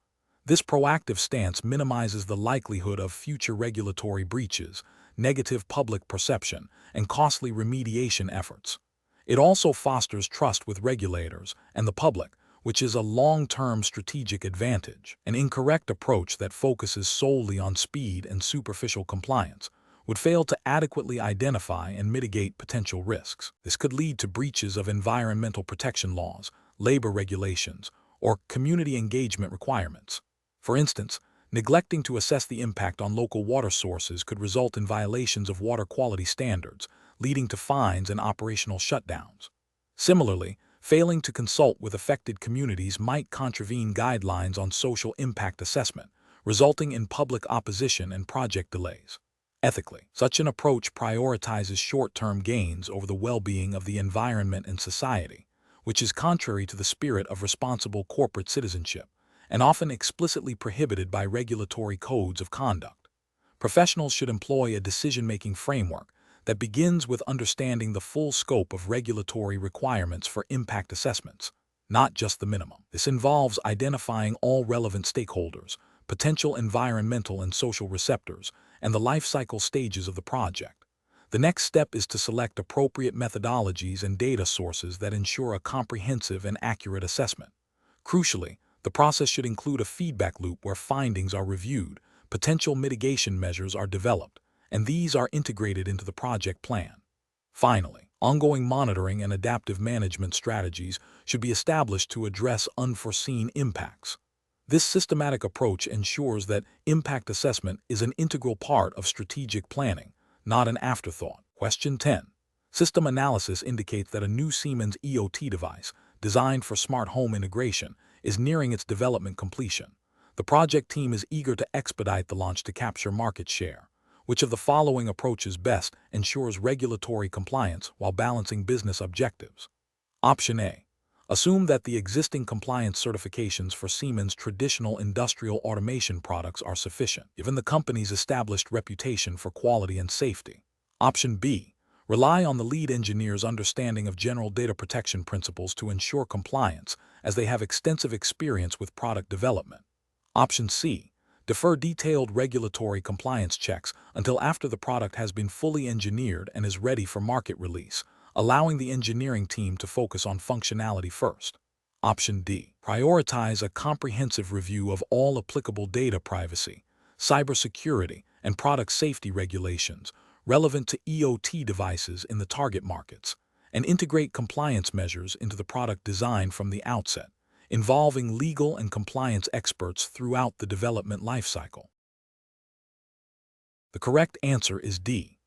This proactive stance minimizes the likelihood of future regulatory breaches, negative public perception, and costly remediation efforts. It also fosters trust with regulators and the public, which is a long-term strategic advantage. An incorrect approach that focuses solely on speed and superficial compliance would fail to adequately identify and mitigate potential risks. This could lead to breaches of environmental protection laws, labor regulations, or community engagement requirements. For instance, neglecting to assess the impact on local water sources could result in violations of water quality standards, leading to fines and operational shutdowns. Similarly, failing to consult with affected communities might contravene guidelines on social impact assessment, resulting in public opposition and project delays. Ethically, such an approach prioritizes short-term gains over the well-being of the environment and society, which is contrary to the spirit of responsible corporate citizenship and often explicitly prohibited by regulatory codes of conduct. Professionals should employ a decision-making framework that begins with understanding the full scope of regulatory requirements for impact assessments, not just the minimum. This involves identifying all relevant stakeholders, potential environmental and social receptors, and the life cycle stages of the project. The next step is to select appropriate methodologies and data sources that ensure a comprehensive and accurate assessment. Crucially, the process should include a feedback loop where findings are reviewed, potential mitigation measures are developed, and these are integrated into the project plan. Finally, ongoing monitoring and adaptive management strategies should be established to address unforeseen impacts. This systematic approach ensures that impact assessment is an integral part of strategic planning, not an afterthought. Question 10. System analysis indicates that a new Siemens EOT device, designed for smart home integration, is nearing its development completion. The project team is eager to expedite the launch to capture market share. Which of the following approaches best ensures regulatory compliance while balancing business objectives? Option A. Assume that the existing compliance certifications for Siemens' traditional industrial automation products are sufficient, given the company's established reputation for quality and safety. Option B. Rely on the lead engineer's understanding of general data protection principles to ensure compliance, as they have extensive experience with product development. Option C. Defer detailed regulatory compliance checks until after the product has been fully engineered and is ready for market release, allowing the engineering team to focus on functionality first. Option D. Prioritize a comprehensive review of all applicable data privacy, cybersecurity, and product safety regulations relevant to EOT devices in the target markets, and integrate compliance measures into the product design from the outset, involving legal and compliance experts throughout the development lifecycle. The correct answer is D.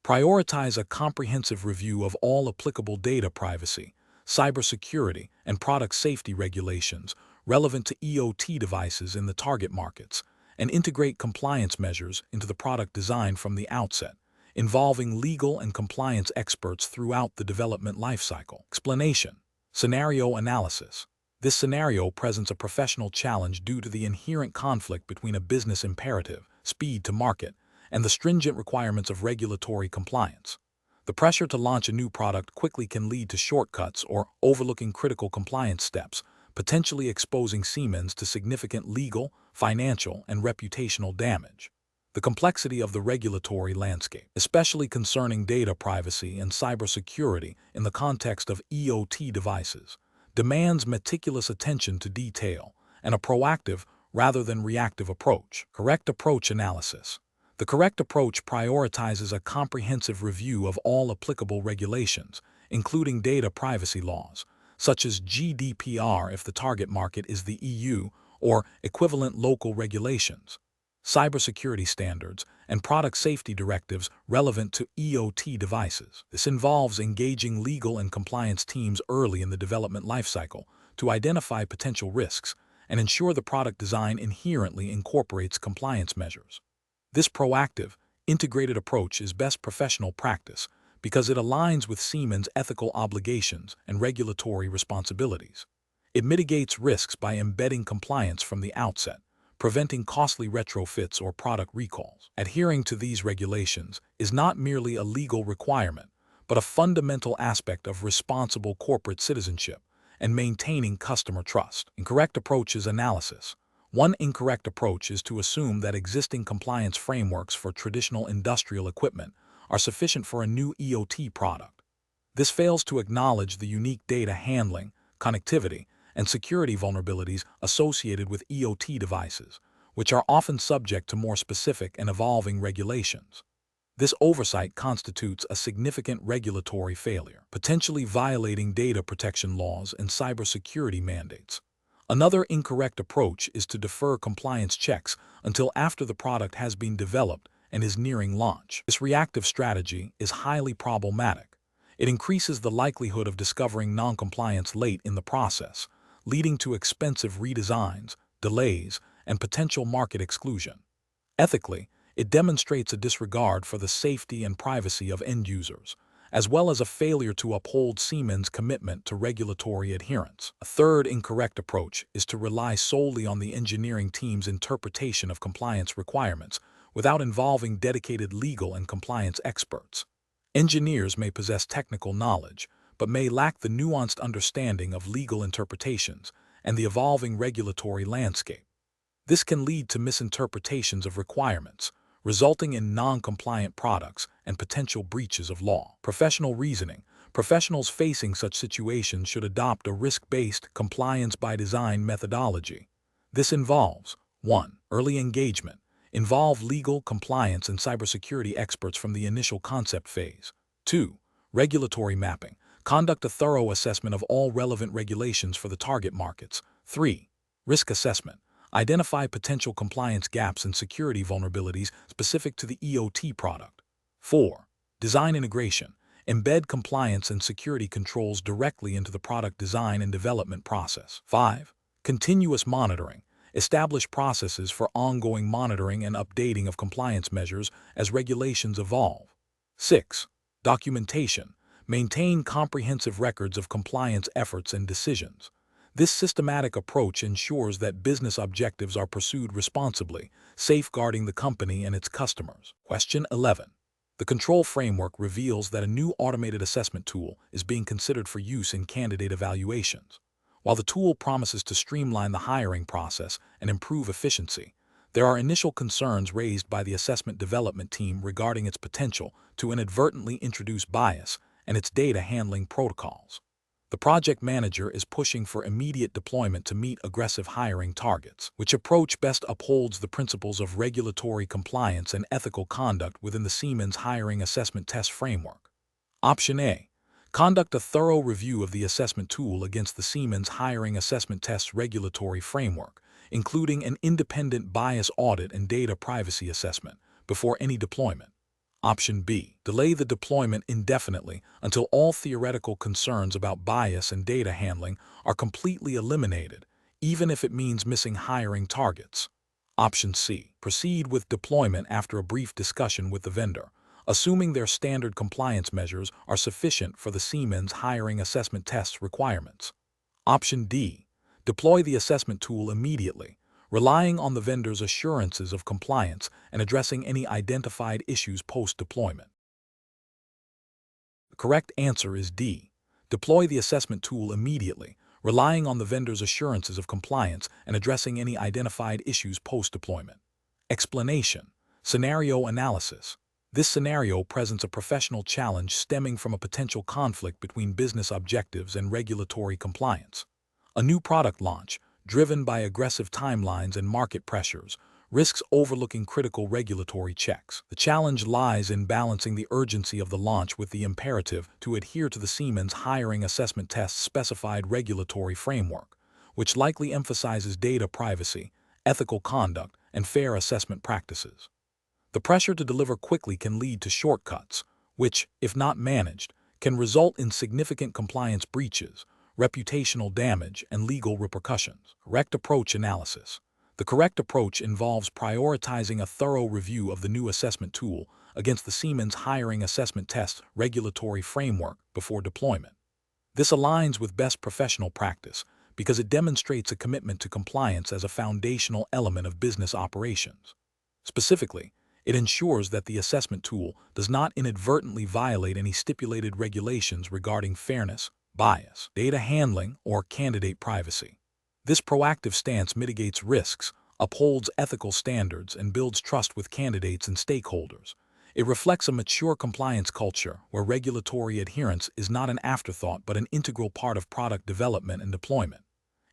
Prioritize a comprehensive review of all applicable data privacy, cybersecurity, and product safety regulations relevant to EOT devices in the target markets, and integrate compliance measures into the product design from the outset, involving legal and compliance experts throughout the development lifecycle. Explanation: scenario analysis. This scenario presents a professional challenge due to the inherent conflict between a business imperative, speed to market, and the stringent requirements of regulatory compliance. The pressure to launch a new product quickly can lead to shortcuts or overlooking critical compliance steps, potentially exposing Siemens to significant legal, financial, and reputational damage. The complexity of the regulatory landscape, especially concerning data privacy and cybersecurity in the context of EOT devices, demands meticulous attention to detail and a proactive rather than reactive approach. Correct approach analysis. The correct approach prioritizes a comprehensive review of all applicable regulations, including data privacy laws, such as GDPR if the target market is the EU, or equivalent local regulations, cybersecurity standards, and product safety directives relevant to EOT devices. This involves engaging legal and compliance teams early in the development lifecycle to identify potential risks and ensure the product design inherently incorporates compliance measures. This proactive, integrated approach is best professional practice because it aligns with Siemens' ethical obligations and regulatory responsibilities. It mitigates risks by embedding compliance from the outset, preventing costly retrofits or product recalls. Adhering to these regulations is not merely a legal requirement, but a fundamental aspect of responsible corporate citizenship and maintaining customer trust. Incorrect approaches analysis. One incorrect approach is to assume that existing compliance frameworks for traditional industrial equipment are sufficient for a new EOT product. This fails to acknowledge the unique data handling, connectivity, and security vulnerabilities associated with EOT devices, which are often subject to more specific and evolving regulations. This oversight constitutes a significant regulatory failure, potentially violating data protection laws and cybersecurity mandates. Another incorrect approach is to defer compliance checks until after the product has been developed and is nearing launch. This reactive strategy is highly problematic. It increases the likelihood of discovering noncompliance late in the process, leading to expensive redesigns, delays, and potential market exclusion. Ethically, it demonstrates a disregard for the safety and privacy of end users, as well as a failure to uphold Siemens' commitment to regulatory adherence. A third incorrect approach is to rely solely on the engineering team's interpretation of compliance requirements without involving dedicated legal and compliance experts. Engineers may possess technical knowledge, but may lack the nuanced understanding of legal interpretations and the evolving regulatory landscape. This can lead to misinterpretations of requirements, resulting in non-compliant products and potential breaches of law. Professional reasoning. Professionals facing such situations should adopt a risk-based compliance-by-design methodology. This involves 1. Early engagement. Involve legal, compliance, and cybersecurity experts from the initial concept phase. 2. Regulatory mapping. Conduct a thorough assessment of all relevant regulations for the target markets. 3. Risk assessment. Identify potential compliance gaps and security vulnerabilities specific to the EOT product. 4. Design integration. Embed compliance and security controls directly into the product design and development process. 5. Continuous monitoring. Establish processes for ongoing monitoring and updating of compliance measures as regulations evolve. 6. Documentation. Maintain comprehensive records of compliance efforts and decisions. This systematic approach ensures that business objectives are pursued responsibly, safeguarding the company and its customers. Question 11. The control framework reveals that a new automated assessment tool is being considered for use in candidate evaluations. While the tool promises to streamline the hiring process and improve efficiency, there are initial concerns raised by the assessment development team regarding its potential to inadvertently introduce bias and its data handling protocols. The project manager is pushing for immediate deployment to meet aggressive hiring targets, which approach best upholds the principles of regulatory compliance and ethical conduct within the Siemens hiring assessment test framework. Option A. Conduct a thorough review of the assessment tool against the Siemens hiring assessment test regulatory framework, including an independent bias audit and data privacy assessment, before any deployment. Option B. Delay the deployment indefinitely until all theoretical concerns about bias and data handling are completely eliminated, even if it means missing hiring targets. Option C. Proceed with deployment after a brief discussion with the vendor, assuming their standard compliance measures are sufficient for the Siemens hiring assessment test requirements. Option D. Deploy the assessment tool immediately, relying on the vendor's assurances of compliance and addressing any identified issues post-deployment. The correct answer is D. Deploy the assessment tool immediately, relying on the vendor's assurances of compliance and addressing any identified issues post-deployment. Explanation. Scenario analysis. This scenario presents a professional challenge stemming from a potential conflict between business objectives and regulatory compliance. A new product launch, driven by aggressive timelines and market pressures, risks overlooking critical regulatory checks. The challenge lies in balancing the urgency of the launch with the imperative to adhere to the Siemens hiring assessment test's specified regulatory framework, which likely emphasizes data privacy, ethical conduct, and fair assessment practices. The pressure to deliver quickly can lead to shortcuts, which, if not managed, can result in significant compliance breaches, reputational damage, and legal repercussions. Correct approach analysis. The correct approach involves prioritizing a thorough review of the new assessment tool against the Siemens hiring assessment test regulatory framework before deployment. This aligns with best professional practice because it demonstrates a commitment to compliance as a foundational element of business operations. Specifically, it ensures that the assessment tool does not inadvertently violate any stipulated regulations regarding fairness, bias, data handling, or candidate privacy. This proactive stance mitigates risks, upholds ethical standards, and builds trust with candidates and stakeholders. It reflects a mature compliance culture where regulatory adherence is not an afterthought but an integral part of product development and deployment.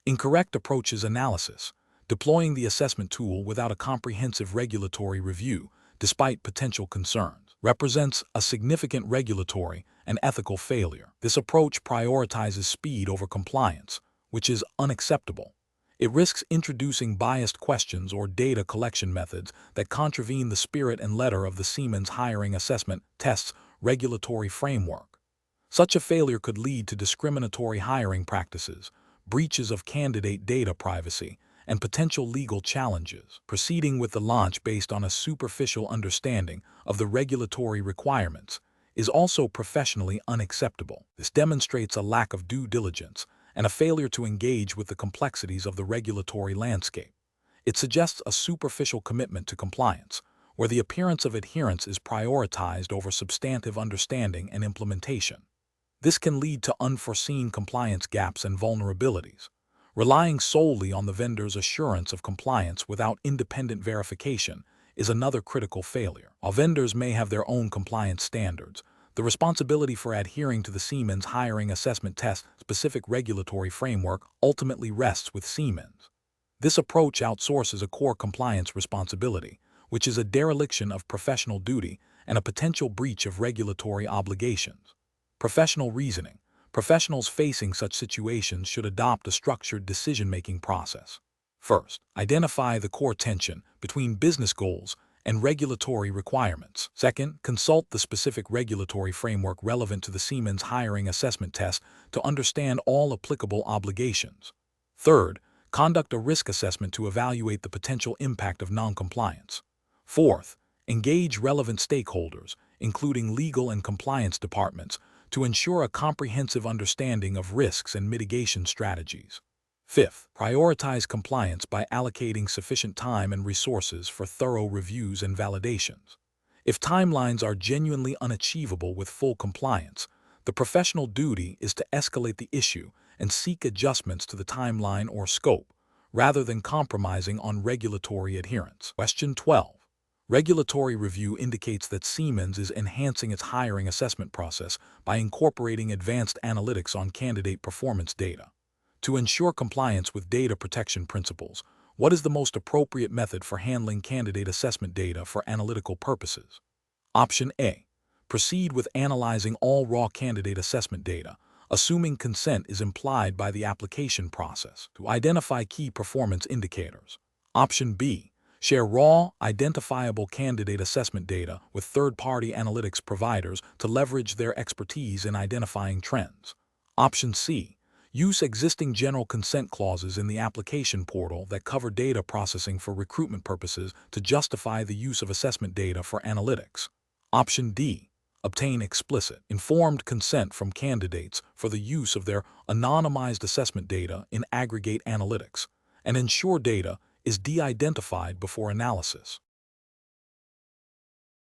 Incorrect approaches analysis. Deploying the assessment tool without a comprehensive regulatory review, despite potential concerns, represents a significant regulatory and ethical failure. This approach prioritizes speed over compliance, which is unacceptable. It risks introducing biased questions or data collection methods that contravene the spirit and letter of the Siemens hiring assessment test's regulatory framework. Such a failure could lead to discriminatory hiring practices, breaches of candidate data privacy, and potential legal challenges. Proceeding with the launch based on a superficial understanding of the regulatory requirements is also professionally unacceptable. This demonstrates a lack of due diligence and a failure to engage with the complexities of the regulatory landscape. It suggests a superficial commitment to compliance, where the appearance of adherence is prioritized over substantive understanding and implementation. This can lead to unforeseen compliance gaps and vulnerabilities. Relying solely on the vendor's assurance of compliance without independent verification is another critical failure. While vendors may have their own compliance standards, the responsibility for adhering to the Siemens hiring assessment test specific regulatory framework ultimately rests with Siemens. This approach outsources a core compliance responsibility, which is a dereliction of professional duty and a potential breach of regulatory obligations. Professional reasoning. Professionals facing such situations should adopt a structured decision-making process. First, identify the core tension between business goals and regulatory requirements. Second, consult the specific regulatory framework relevant to the Siemens hiring assessment test to understand all applicable obligations. Third, conduct a risk assessment to evaluate the potential impact of noncompliance. Fourth, engage relevant stakeholders, including legal and compliance departments, to ensure a comprehensive understanding of risks and mitigation strategies. Fifth, prioritize compliance by allocating sufficient time and resources for thorough reviews and validations. If timelines are genuinely unachievable with full compliance, the professional duty is to escalate the issue and seek adjustments to the timeline or scope, rather than compromising on regulatory adherence. Question 12. Regulatory review indicates that Siemens is enhancing its hiring assessment process by incorporating advanced analytics on candidate performance data. To ensure compliance with data protection principles, what is the most appropriate method for handling candidate assessment data for analytical purposes? Option A. Proceed with analyzing all raw candidate assessment data, assuming consent is implied by the application process, to identify key performance indicators. Option B. Share raw, identifiable candidate assessment data with third-party analytics providers to leverage their expertise in identifying trends. Option C. Use existing general consent clauses in the application portal that cover data processing for recruitment purposes to justify the use of assessment data for analytics. Option D. Obtain explicit, informed consent from candidates for the use of their anonymized assessment data in aggregate analytics, and ensure data is de-identified before analysis.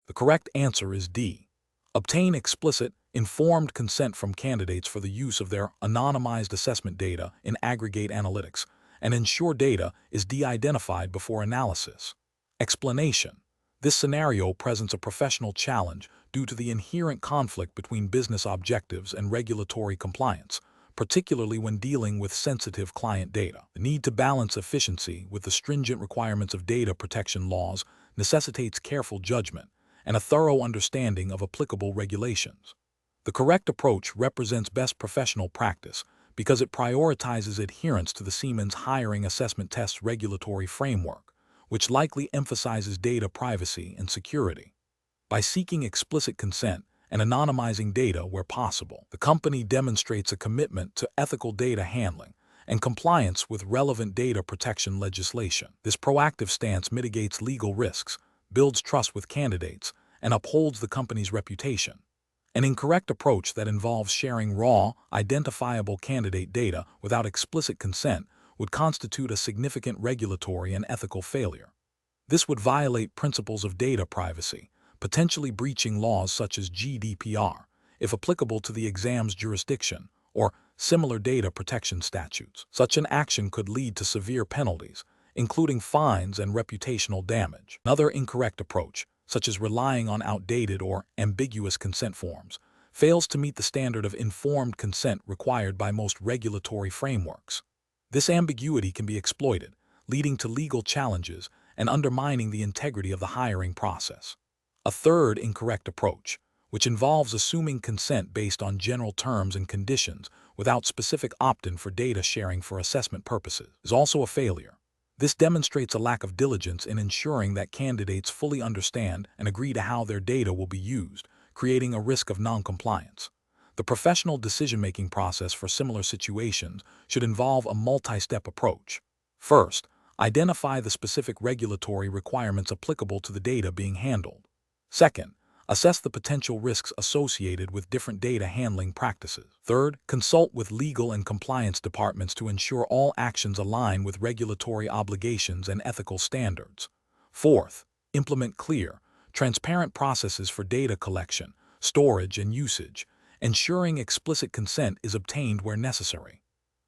The correct answer is D. Obtain explicit, informed consent from candidates for the use of their anonymized assessment data in aggregate analytics, and ensure data is de-identified before analysis. Explanation. This scenario presents a professional challenge due to the inherent conflict between business objectives and regulatory compliance, particularly when dealing with sensitive client data. The need to balance efficiency with the stringent requirements of data protection laws necessitates careful judgment and a thorough understanding of applicable regulations. The correct approach represents best professional practice because it prioritizes adherence to the Siemens hiring assessment test regulatory framework, which likely emphasizes data privacy and security. By seeking explicit consent and anonymizing data where possible, the company demonstrates a commitment to ethical data handling and compliance with relevant data protection legislation. This proactive stance mitigates legal risks, builds trust with candidates, and upholds the company's reputation. An incorrect approach that involves sharing raw, identifiable candidate data without explicit consent would constitute a significant regulatory and ethical failure. This would violate principles of data privacy, potentially breaching laws such as GDPR, if applicable to the exam's jurisdiction, or similar data protection statutes. Such an action could lead to severe penalties, including fines and reputational damage. Another incorrect approach, such as relying on outdated or ambiguous consent forms, fails to meet the standard of informed consent required by most regulatory frameworks. This ambiguity can be exploited, leading to legal challenges and undermining the integrity of the hiring process. A third incorrect approach, which involves assuming consent based on general terms and conditions without specific opt-in for data sharing for assessment purposes, is also a failure. This demonstrates a lack of diligence in ensuring that candidates fully understand and agree to how their data will be used, creating a risk of non-compliance. The professional decision-making process for similar situations should involve a multi-step approach. First, identify the specific regulatory requirements applicable to the data being handled. Second, assess the potential risks associated with different data handling practices. Third, consult with legal and compliance departments to ensure all actions align with regulatory obligations and ethical standards. Fourth, implement clear, transparent processes for data collection, storage, and usage, ensuring explicit consent is obtained where necessary.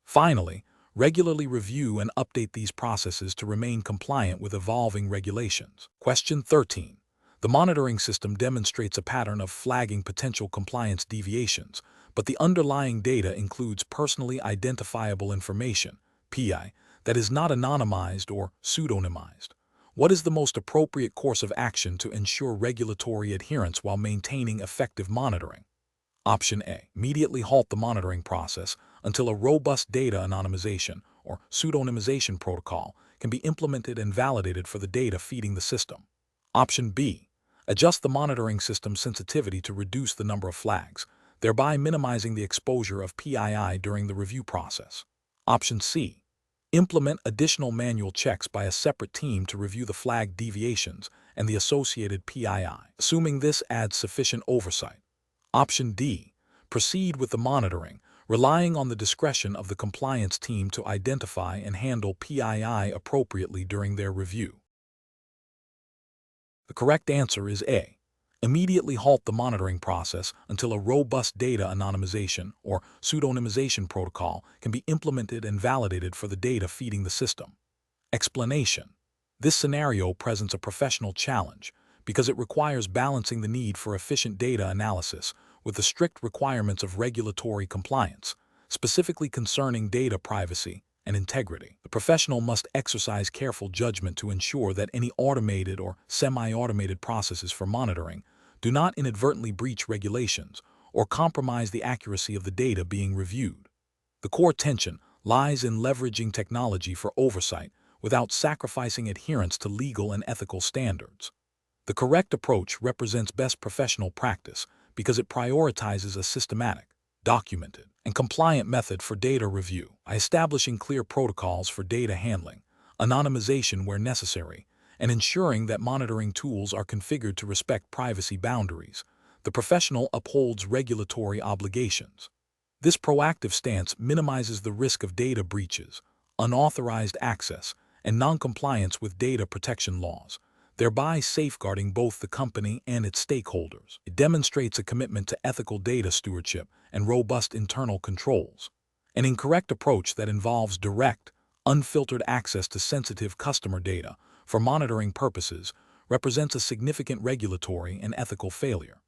Finally, regularly review and update these processes to remain compliant with evolving regulations. Question 13. The monitoring system demonstrates a pattern of flagging potential compliance deviations, but the underlying data includes personally identifiable information, PI, that is not anonymized or pseudonymized. What is the most appropriate course of action to ensure regulatory adherence while maintaining effective monitoring? Option A. Immediately halt the monitoring process until a robust data anonymization or pseudonymization protocol can be implemented and validated for the data feeding the system. Option B. Adjust the monitoring system's sensitivity to reduce the number of flags, thereby minimizing the exposure of PII during the review process. Option C. Implement additional manual checks by a separate team to review the flag deviations and the associated PII, assuming this adds sufficient oversight. Option D. Proceed with the monitoring, relying on the discretion of the compliance team to identify and handle PII appropriately during their review. The correct answer is A. Immediately halt the monitoring process until a robust data anonymization or pseudonymization protocol can be implemented and validated for the data feeding the system. Explanation. This scenario presents a professional challenge because it requires balancing the need for efficient data analysis with the strict requirements of regulatory compliance, specifically concerning data privacy and integrity. The professional must exercise careful judgment to ensure that any automated or semi-automated processes for monitoring do not inadvertently breach regulations or compromise the accuracy of the data being reviewed. The core tension lies in leveraging technology for oversight without sacrificing adherence to legal and ethical standards. The correct approach represents best professional practice because it prioritizes a systematic, documented, and compliant method for data review by establishing clear protocols for data handling, anonymization where necessary, and ensuring that monitoring tools are configured to respect privacy boundaries. The professional upholds regulatory obligations. This proactive stance minimizes the risk of data breaches, unauthorized access, and non-compliance with data protection laws, thereby safeguarding both the company and its stakeholders. It demonstrates a commitment to ethical data stewardship and robust internal controls. An incorrect approach that involves direct, unfiltered access to sensitive customer data for monitoring purposes represents a significant regulatory and ethical failure.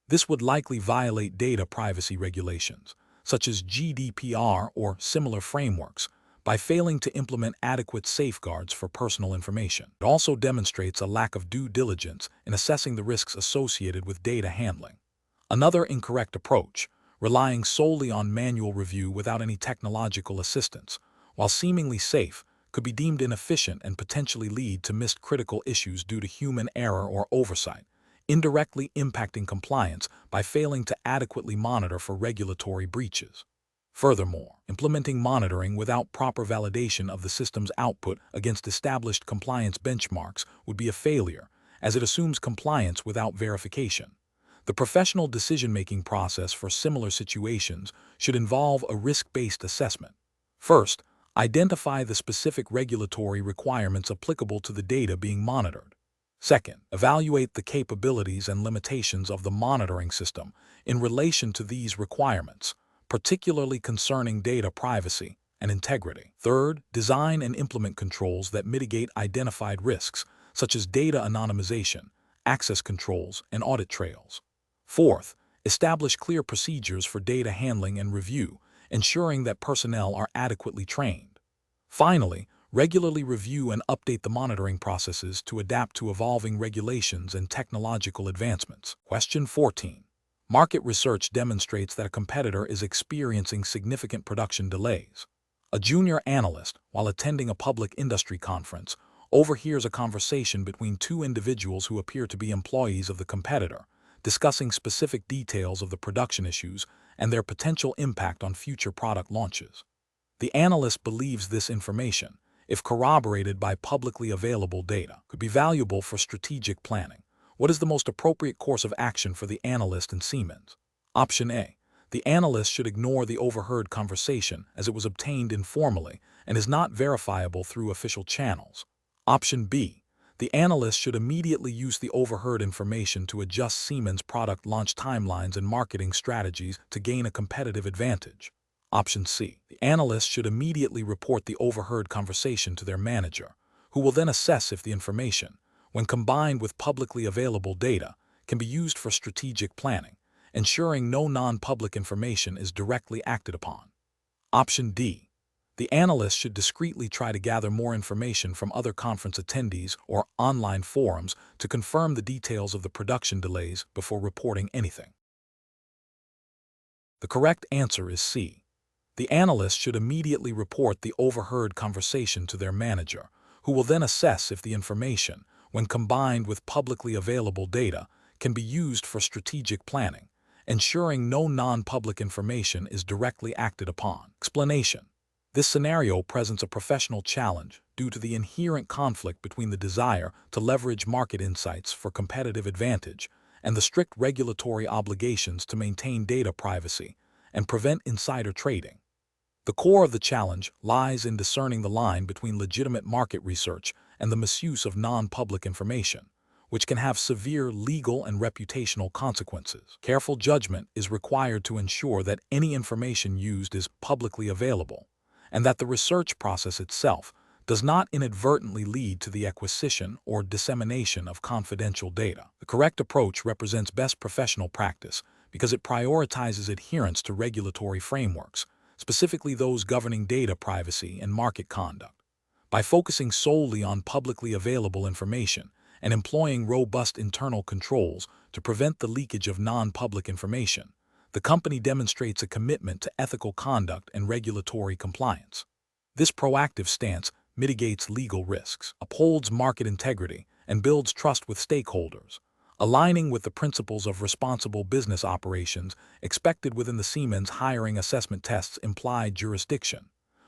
This would likely violate data privacy regulations, such as GDPR or similar frameworks, by failing to implement adequate safeguards for personal information. It also demonstrates a lack of due diligence in assessing the risks associated with data handling. Another incorrect approach, relying solely on manual review without any technological assistance, while seemingly safe, could be deemed inefficient and potentially lead to missed critical issues due to human error or oversight, indirectly impacting compliance by failing to adequately monitor for regulatory breaches. Furthermore, implementing monitoring without proper validation of the system's output against established compliance benchmarks would be a failure, as it assumes compliance without verification. The professional decision-making process for similar situations should involve a risk-based assessment. First, identify the specific regulatory requirements applicable to the data being monitored. Second, evaluate the capabilities and limitations of the monitoring system in relation to these requirements, particularly concerning data privacy and integrity. Third, design and implement controls that mitigate identified risks, such as data anonymization, access controls, and audit trails. Fourth, establish clear procedures for data handling and review, ensuring that personnel are adequately trained. Finally, regularly review and update the monitoring processes to adapt to evolving regulations and technological advancements. Question 14. Market research demonstrates that a competitor is experiencing significant production delays. A junior analyst, while attending a public industry conference, overhears a conversation between two individuals who appear to be employees of the competitor, discussing specific details of the production issues and their potential impact on future product launches. The analyst believes this information, if corroborated by publicly available data, could be valuable for strategic planning. What is the most appropriate course of action for the analyst and Siemens? Option A. The analyst should ignore the overheard conversation as it was obtained informally and is not verifiable through official channels. Option B. The analyst should immediately use the overheard information to adjust Siemens' product launch timelines and marketing strategies to gain a competitive advantage. Option C. The analyst should immediately report the overheard conversation to their manager, who will then assess if the information, when combined with publicly available data, can be used for strategic planning, ensuring no non-public information is directly acted upon. Option D. The analyst should discreetly try to gather more information from other conference attendees or online forums to confirm the details of the production delays before reporting anything. The correct answer is C. The analyst should immediately report the overheard conversation to their manager, who will then assess if the information, when combined with publicly available data, can be used for strategic planning, ensuring no non-public information is directly acted upon. Explanation. This scenario presents a professional challenge due to the inherent conflict between the desire to leverage market insights for competitive advantage and the strict regulatory obligations to maintain data privacy and prevent insider trading. The core of the challenge lies in discerning the line between legitimate market research and the misuse of non-public information, which can have severe legal and reputational consequences. Careful judgment is required to ensure that any information used is publicly available, and that the research process itself does not inadvertently lead to the acquisition or dissemination of confidential data. The correct approach represents best professional practice because it prioritizes adherence to regulatory frameworks, specifically those governing data privacy and market conduct. By focusing solely on publicly available information and employing robust internal controls to prevent the leakage of non-public information, the company demonstrates a commitment to ethical conduct and regulatory compliance. This proactive stance mitigates legal risks, upholds market integrity, and builds trust with stakeholders, aligning with the principles of responsible business operations expected within the Siemens hiring assessment test's implied jurisdiction,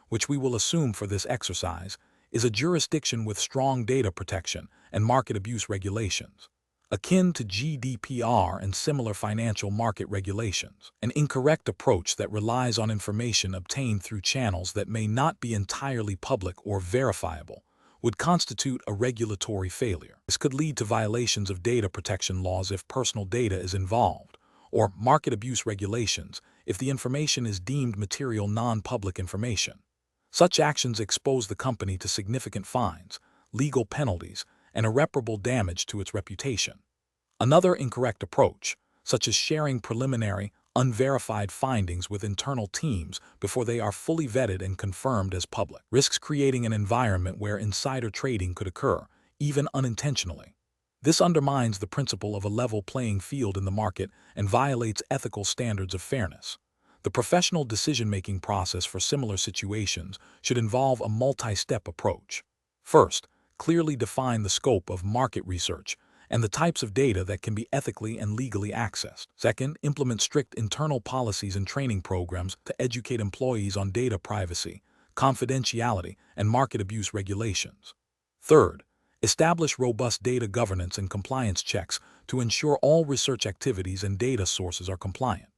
which we will assume for this exercise is a jurisdiction with strong data protection and market abuse regulations, akin to GDPR and similar financial market regulations. An incorrect approach that relies on information obtained through channels that may not be entirely public or verifiable would constitute a regulatory failure. This could lead to violations of data protection laws if personal data is involved, or market abuse regulations if the information is deemed material non-public information. Such actions expose the company to significant fines, legal penalties, and irreparable damage to its reputation. Another incorrect approach, such as sharing preliminary, unverified findings with internal teams before they are fully vetted and confirmed as public, risks creating an environment where insider trading could occur, even unintentionally. This undermines the principle of a level playing field in the market and violates ethical standards of fairness. The professional decision-making process for similar situations should involve a multi-step approach. First, clearly define the scope of market research and the types of data that can be ethically and legally accessed. Second, implement strict internal policies and training programs to educate employees on data privacy, confidentiality, and market abuse regulations. Third, establish robust data governance and compliance checks to ensure all research activities and data sources are compliant.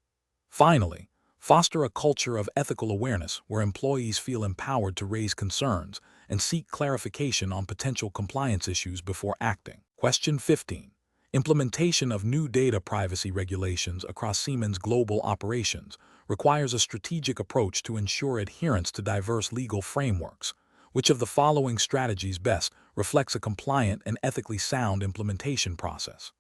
Finally, foster a culture of ethical awareness where employees feel empowered to raise concerns and seek clarification on potential compliance issues before acting. Question 15. Implementation of new data privacy regulations across Siemens global operations requires a strategic approach to ensure adherence to diverse legal frameworks. Which of the following strategies best reflects a compliant and ethically sound implementation process?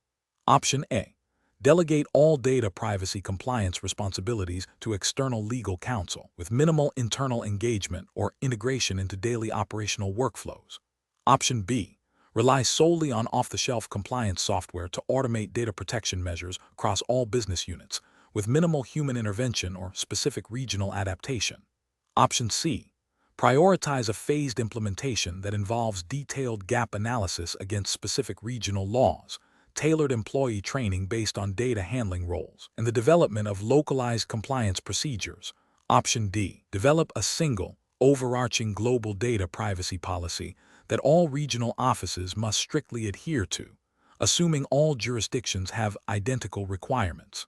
Option A. Delegate all data privacy compliance responsibilities to external legal counsel with minimal internal engagement or integration into daily operational workflows. Option B. Rely solely on off-the-shelf compliance software to automate data protection measures across all business units with minimal human intervention or specific regional adaptation. Option C. Prioritize a phased implementation that involves detailed gap analysis against specific regional laws, tailored employee training based on data handling roles, and the development of localized compliance procedures. Option D. Develop a single, overarching global data privacy policy that all regional offices must strictly adhere to, assuming all jurisdictions have identical requirements.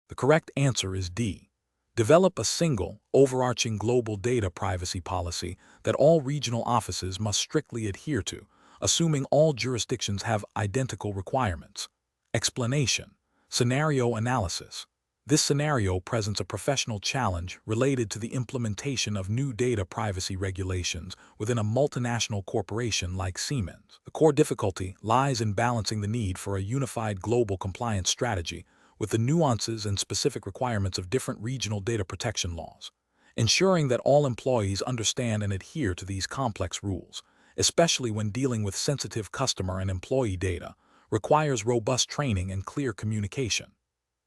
The correct answer is D. Develop a single, overarching global data privacy policy that all regional offices must strictly adhere to, assuming all jurisdictions have identical requirements. Explanation. Scenario analysis. This scenario presents a professional challenge related to the implementation of new data privacy regulations within a multinational corporation like Siemens. The core difficulty lies in balancing the need for a unified global compliance strategy with the nuances and specific requirements of different regional data protection laws. Ensuring that all employees understand and adhere to these complex rules, especially when dealing with sensitive customer and employee data, requires robust training and clear communication.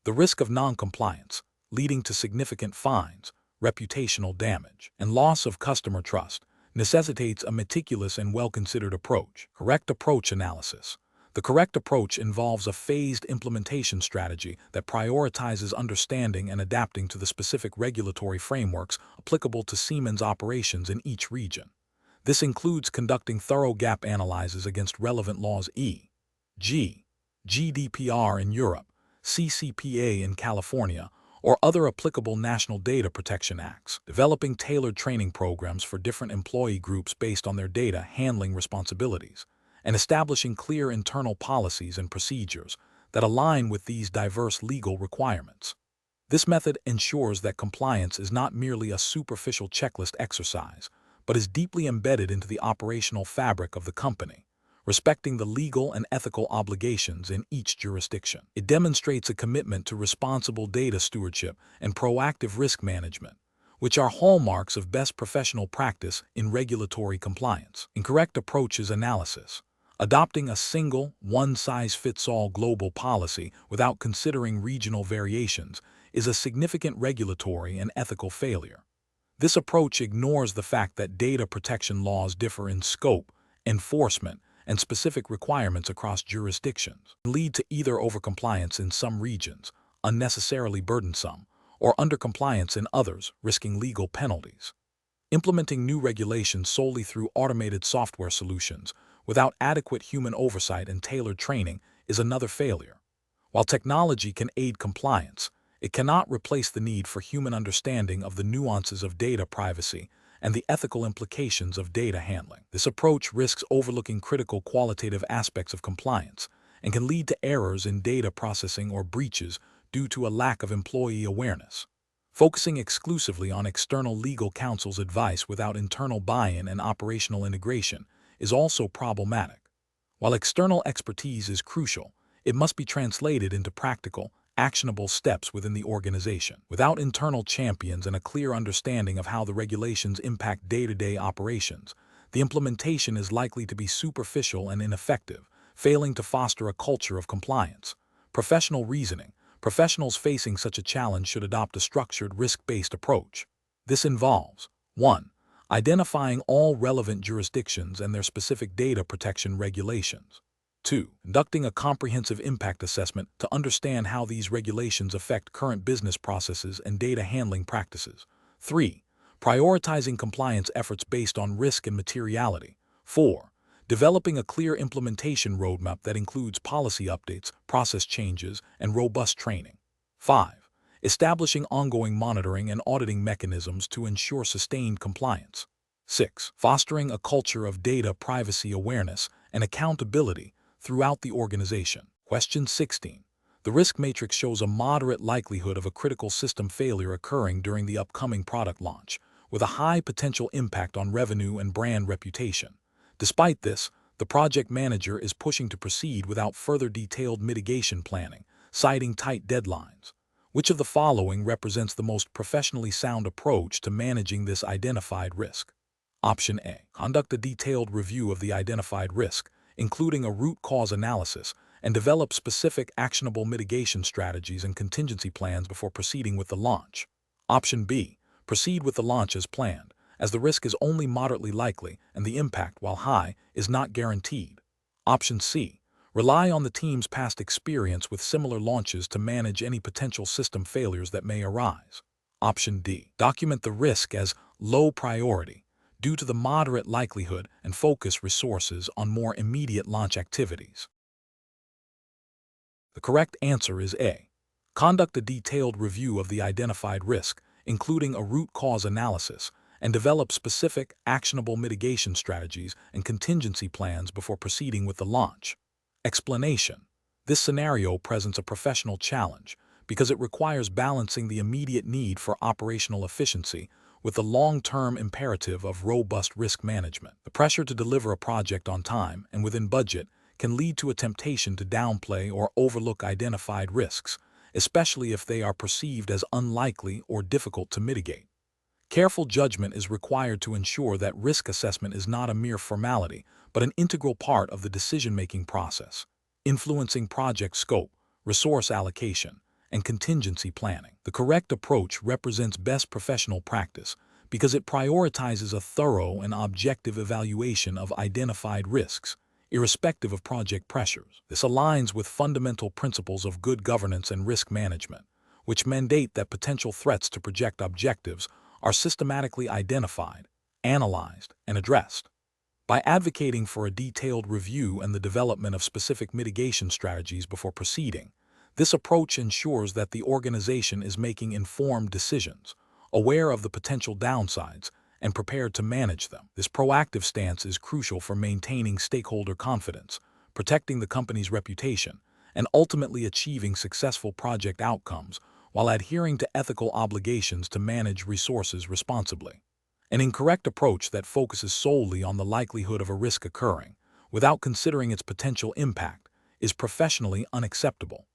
The risk of non-compliance, leading to significant fines, reputational damage, and loss of customer trust, necessitates a meticulous and well-considered approach. Correct approach analysis. The correct approach involves a phased implementation strategy that prioritizes understanding and adapting to the specific regulatory frameworks applicable to Siemens operations in each region. This includes conducting thorough gap analyses against relevant laws e.g., GDPR in Europe, CCPA in California, or other applicable national data protection acts, developing tailored training programs for different employee groups based on their data handling responsibilities, and establishing clear internal policies and procedures that align with these diverse legal requirements. This method ensures that compliance is not merely a superficial checklist exercise, but is deeply embedded into the operational fabric of the company, respecting the legal and ethical obligations in each jurisdiction. It demonstrates a commitment to responsible data stewardship and proactive risk management, which are hallmarks of best professional practice in regulatory compliance. Incorrect approach is analysis. Adopting a single, one-size-fits-all global policy without considering regional variations is a significant regulatory and ethical failure. This approach ignores the fact that data protection laws differ in scope, enforcement, and specific requirements across jurisdictions, lead to either overcompliance in some regions, unnecessarily burdensome, or undercompliance in others, risking legal penalties. Implementing new regulations solely through automated software solutions without adequate human oversight and tailored training is another failure. While technology can aid compliance, it cannot replace the need for human understanding of the nuances of data privacy and the ethical implications of data handling. This approach risks overlooking critical qualitative aspects of compliance and can lead to errors in data processing or breaches due to a lack of employee awareness. Focusing exclusively on external legal counsel's advice without internal buy-in and operational integration is also problematic. While external expertise is crucial, it must be translated into practical, actionable steps within the organization. Without internal champions and a clear understanding of how the regulations impact day-to-day operations, the implementation is likely to be superficial and ineffective, failing to foster a culture of compliance. Professional reasoning. Professionals facing such a challenge should adopt a structured, risk-based approach. This involves 1. Identifying all relevant jurisdictions and their specific data protection regulations. 2. Conducting a comprehensive impact assessment to understand how these regulations affect current business processes and data handling practices. 3. Prioritizing compliance efforts based on risk and materiality. 4. Developing a clear implementation roadmap that includes policy updates, process changes, and robust training. 5. Establishing ongoing monitoring and auditing mechanisms to ensure sustained compliance. 6. Fostering a culture of data privacy awareness and accountability throughout the organization. Question 16. The risk matrix shows a moderate likelihood of a critical system failure occurring during the upcoming product launch, with a high potential impact on revenue and brand reputation. Despite this, the project manager is pushing to proceed without further detailed mitigation planning, citing tight deadlines. Which of the following represents the most professionally sound approach to managing this identified risk? Option A. Conduct a detailed review of the identified risk, including a root cause analysis, and develop specific actionable mitigation strategies and contingency plans before proceeding with the launch. Option B. Proceed with the launch as planned, as the risk is only moderately likely and the impact, while high, is not guaranteed. Option C. Rely on the team's past experience with similar launches to manage any potential system failures that may arise. Option D. Document the risk as low priority due to the moderate likelihood and focus resources on more immediate launch activities. The correct answer is A. Conduct a detailed review of the identified risk, including a root cause analysis, and develop specific, actionable mitigation strategies and contingency plans before proceeding with the launch. Explanation. This scenario presents a professional challenge because it requires balancing the immediate need for operational efficiency with the long-term imperative of robust risk management. The pressure to deliver a project on time and within budget can lead to a temptation to downplay or overlook identified risks, especially if they are perceived as unlikely or difficult to mitigate. Careful judgment is required to ensure that risk assessment is not a mere formality, but an integral part of the decision-making process, influencing project scope, resource allocation, and contingency planning. The correct approach represents best professional practice because it prioritizes a thorough and objective evaluation of identified risks, irrespective of project pressures. This aligns with fundamental principles of good governance and risk management, which mandate that potential threats to project objectives are systematically identified, analyzed, and addressed. By advocating for a detailed review and the development of specific mitigation strategies before proceeding, this approach ensures that the organization is making informed decisions, aware of the potential downsides, and prepared to manage them. This proactive stance is crucial for maintaining stakeholder confidence, protecting the company's reputation, and ultimately achieving successful project outcomes while adhering to ethical obligations to manage resources responsibly. An incorrect approach that focuses solely on the likelihood of a risk occurring, without considering its potential impact, is professionally unacceptable.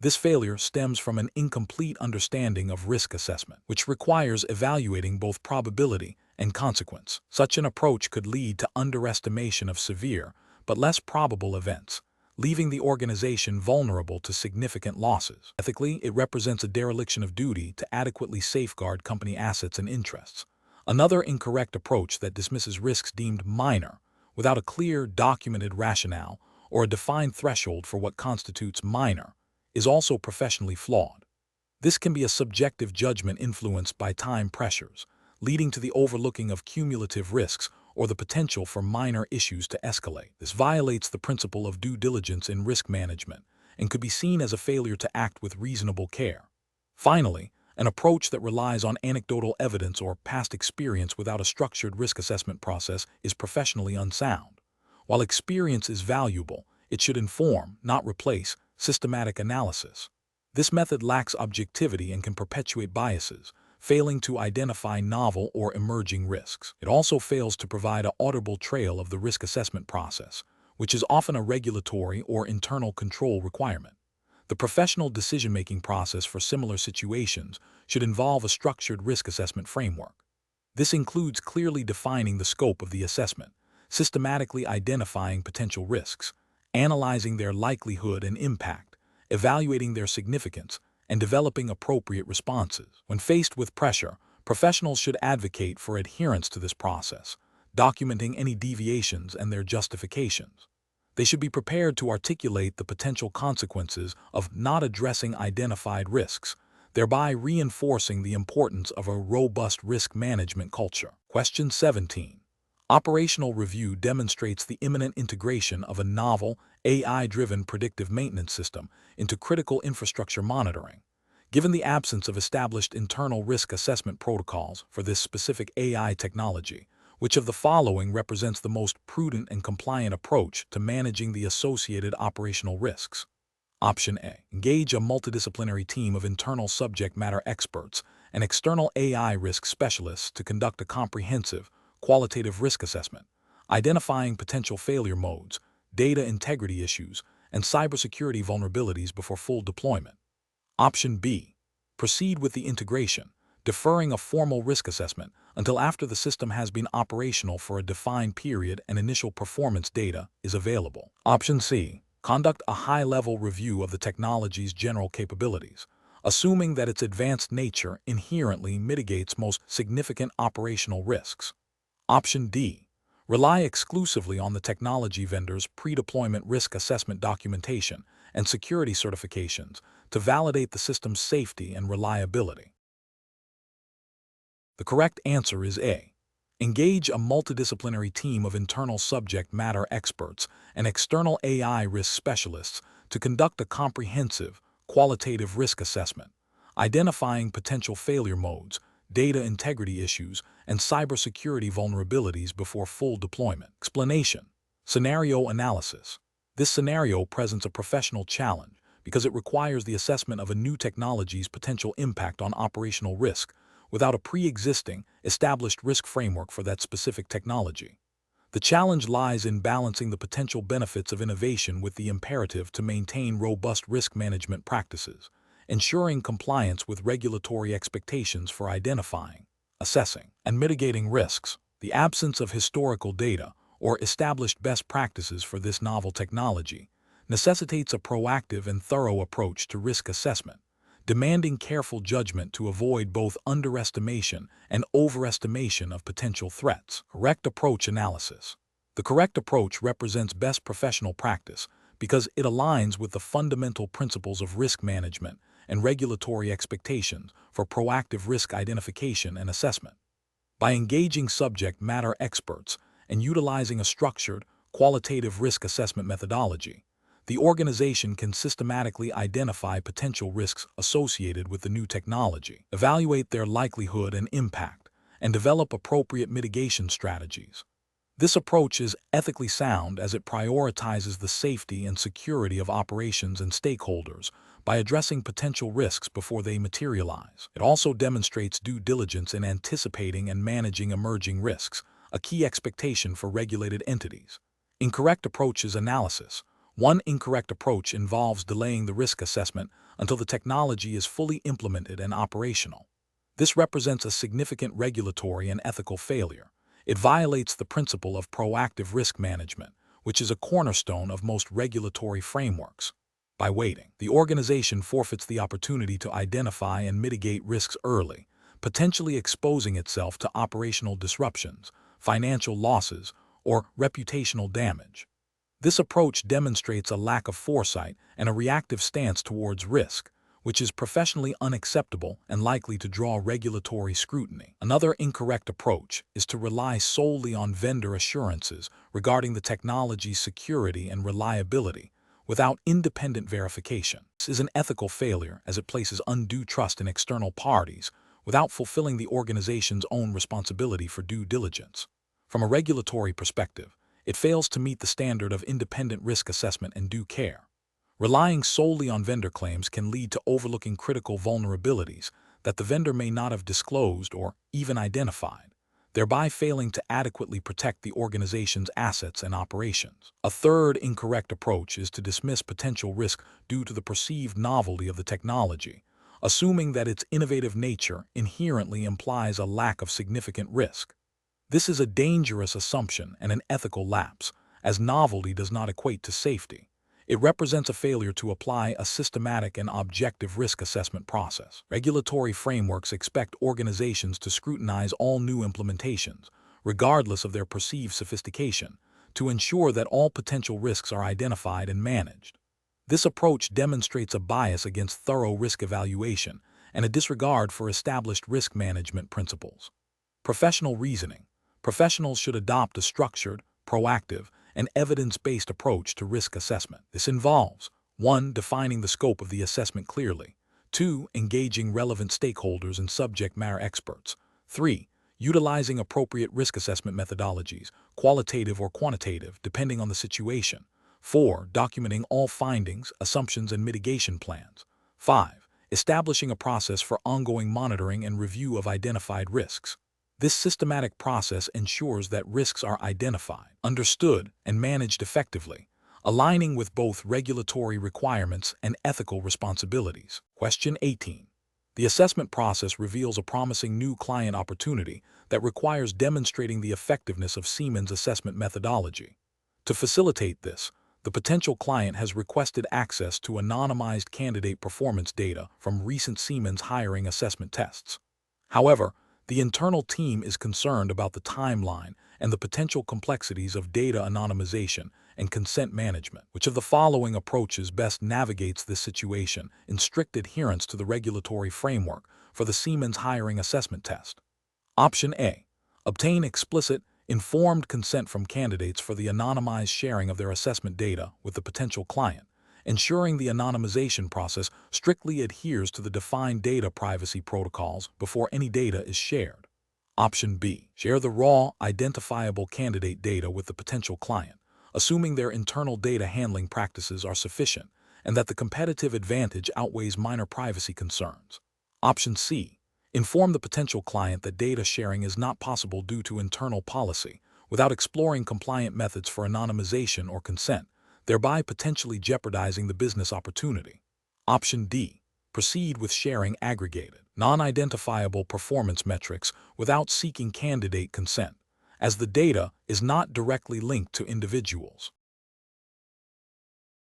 This failure stems from an incomplete understanding of risk assessment, which requires evaluating both probability and consequence. Such an approach could lead to underestimation of severe but less probable events, leaving the organization vulnerable to significant losses. Ethically, it represents a dereliction of duty to adequately safeguard company assets and interests. Another incorrect approach that dismisses risks deemed minor without a clear, documented rationale or a defined threshold for what constitutes minor is also professionally flawed. This can be a subjective judgment influenced by time pressures, leading to the overlooking of cumulative risks or the potential for minor issues to escalate. This violates the principle of due diligence in risk management and could be seen as a failure to act with reasonable care. Finally, An approach that relies on anecdotal evidence or past experience without a structured risk assessment process is professionally unsound. While experience is valuable, it should inform, not replace, systematic analysis. This method lacks objectivity and can perpetuate biases, failing to identify novel or emerging risks. It also fails to provide an auditable trail of the risk assessment process, which is often a regulatory or internal control requirement. The professional decision-making process for similar situations should involve a structured risk assessment framework. This includes clearly defining the scope of the assessment, systematically identifying potential risks, analyzing their likelihood and impact, evaluating their significance, and developing appropriate responses. When faced with pressure, professionals should advocate for adherence to this process, documenting any deviations and their justifications. They should be prepared to articulate the potential consequences of not addressing identified risks, thereby reinforcing the importance of a robust risk management culture. Question 17. Operational review demonstrates the imminent integration of a novel, AI-driven predictive maintenance system into critical infrastructure monitoring. Given the absence of established internal risk assessment protocols for this specific AI technology, which of the following represents the most prudent and compliant approach to managing the associated operational risks? Option A. Engage a multidisciplinary team of internal subject matter experts and external AI risk specialists to conduct a comprehensive, qualitative risk assessment, identifying potential failure modes, data integrity issues, and cybersecurity vulnerabilities before full deployment. Option B. Proceed with the integration, deferring a formal risk assessment until after the system has been operational for a defined period and initial performance data is available. Option C. Conduct a high-level review of the technology's general capabilities, assuming that its advanced nature inherently mitigates most significant operational risks. Option D. Rely exclusively on the technology vendor's pre-deployment risk assessment documentation and security certifications to validate the system's safety and reliability. The correct answer is A. Engage a multidisciplinary team of internal subject matter experts and external AI risk specialists to conduct a comprehensive, qualitative risk assessment, identifying potential failure modes, data integrity issues, and cybersecurity vulnerabilities before full deployment. Explanation. Scenario analysis. This scenario presents a professional challenge because it requires the assessment of a new technology's potential impact on operational risk without a pre-existing, established risk framework for that specific technology. The challenge lies in balancing the potential benefits of innovation with the imperative to maintain robust risk management practices, ensuring compliance with regulatory expectations for identifying, assessing, and mitigating risks. The absence of historical data or established best practices for this novel technology necessitates a proactive and thorough approach to risk assessment, demanding careful judgment to avoid both underestimation and overestimation of potential threats. Correct approach analysis. The correct approach represents best professional practice because it aligns with the fundamental principles of risk management and regulatory expectations for proactive risk identification and assessment. By engaging subject matter experts and utilizing a structured, qualitative risk assessment methodology, the organization can systematically identify potential risks associated with the new technology, evaluate their likelihood and impact, and develop appropriate mitigation strategies. This approach is ethically sound as it prioritizes the safety and security of operations and stakeholders by addressing potential risks before they materialize. It also demonstrates due diligence in anticipating and managing emerging risks, a key expectation for regulated entities. Incorrect approaches analysis. One incorrect approach involves delaying the risk assessment until the technology is fully implemented and operational. This represents a significant regulatory and ethical failure. It violates the principle of proactive risk management, which is a cornerstone of most regulatory frameworks. By waiting, the organization forfeits the opportunity to identify and mitigate risks early, potentially exposing itself to operational disruptions, financial losses, or reputational damage. This approach demonstrates a lack of foresight and a reactive stance towards risk, which is professionally unacceptable and likely to draw regulatory scrutiny. Another incorrect approach is to rely solely on vendor assurances regarding the technology's security and reliability, without independent verification. This is an ethical failure as it places undue trust in external parties without fulfilling the organization's own responsibility for due diligence. From a regulatory perspective, it fails to meet the standard of independent risk assessment and due care. Relying solely on vendor claims can lead to overlooking critical vulnerabilities that the vendor may not have disclosed or even identified, thereby failing to adequately protect the organization's assets and operations. A third incorrect approach is to dismiss potential risk due to the perceived novelty of the technology, assuming that its innovative nature inherently implies a lack of significant risk. This is a dangerous assumption and an ethical lapse, as novelty does not equate to safety. It represents a failure to apply a systematic and objective risk assessment process. Regulatory frameworks expect organizations to scrutinize all new implementations, regardless of their perceived sophistication, to ensure that all potential risks are identified and managed. This approach demonstrates a bias against thorough risk evaluation and a disregard for established risk management principles. Professional reasoning. Professionals should adopt a structured, proactive, and evidence-based approach to risk assessment. This involves 1. Defining the scope of the assessment clearly, 2. Engaging relevant stakeholders and subject matter experts, 3. Utilizing appropriate risk assessment methodologies, qualitative or quantitative, depending on the situation, 4. Documenting all findings, assumptions, and mitigation plans, 5. Establishing a process for ongoing monitoring and review of identified risks. This systematic process ensures that risks are identified, understood, and managed effectively, aligning with both regulatory requirements and ethical responsibilities. Question 18. The assessment process reveals a promising new client opportunity that requires demonstrating the effectiveness of Siemens' assessment methodology. To facilitate this, the potential client has requested access to anonymized candidate performance data from recent Siemens hiring assessment tests. However, the internal team is concerned about the timeline and the potential complexities of data anonymization and consent management. Which of the following approaches best navigates this situation in strict adherence to the regulatory framework for the Siemens hiring assessment test? Option A. Obtain explicit, informed consent from candidates for the anonymized sharing of their assessment data with the potential client, ensuring the anonymization process strictly adheres to the defined data privacy protocols before any data is shared. Option B. Share the raw, identifiable candidate data with the potential client, assuming their internal data handling practices are sufficient and that the competitive advantage outweighs minor privacy concerns. Option C. Inform the potential client that data sharing is not possible due to internal policy, without exploring compliant methods for anonymization or consent, thereby potentially jeopardizing the business opportunity. Option D. Proceed with sharing aggregated, non-identifiable performance metrics without seeking candidate consent, as the data is not directly linked to individuals.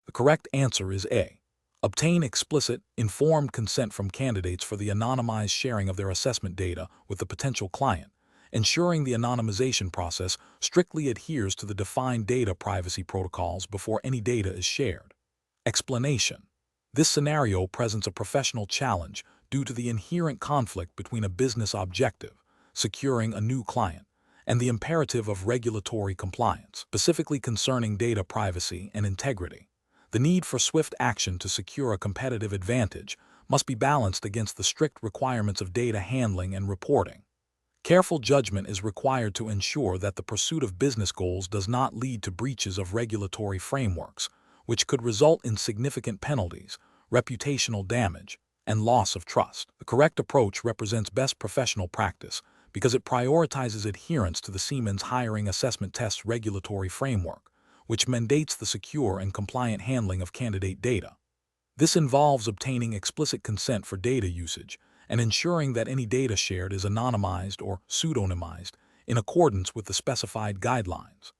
The correct answer is A. Obtain explicit, informed consent from candidates for the anonymized sharing of their assessment data with the potential client, ensuring the anonymization process strictly adheres to the defined data privacy protocols before any data is shared. Explanation. This scenario presents a professional challenge due to the inherent conflict between a business objective, securing a new client, and the imperative of regulatory compliance, specifically concerning data privacy and integrity. The need for swift action to secure a competitive advantage must be balanced against the strict requirements of data handling and reporting. Careful judgment is required to ensure that the pursuit of business goals does not lead to breaches of regulatory frameworks, which could result in significant penalties, reputational damage, and loss of trust. The correct approach represents best professional practice because it prioritizes adherence to the Siemens hiring assessment test regulatory framework, which mandates the secure and compliant handling of candidate data. This involves obtaining explicit consent for data usage and ensuring that any data shared is anonymized or pseudonymized in accordance with the specified guidelines.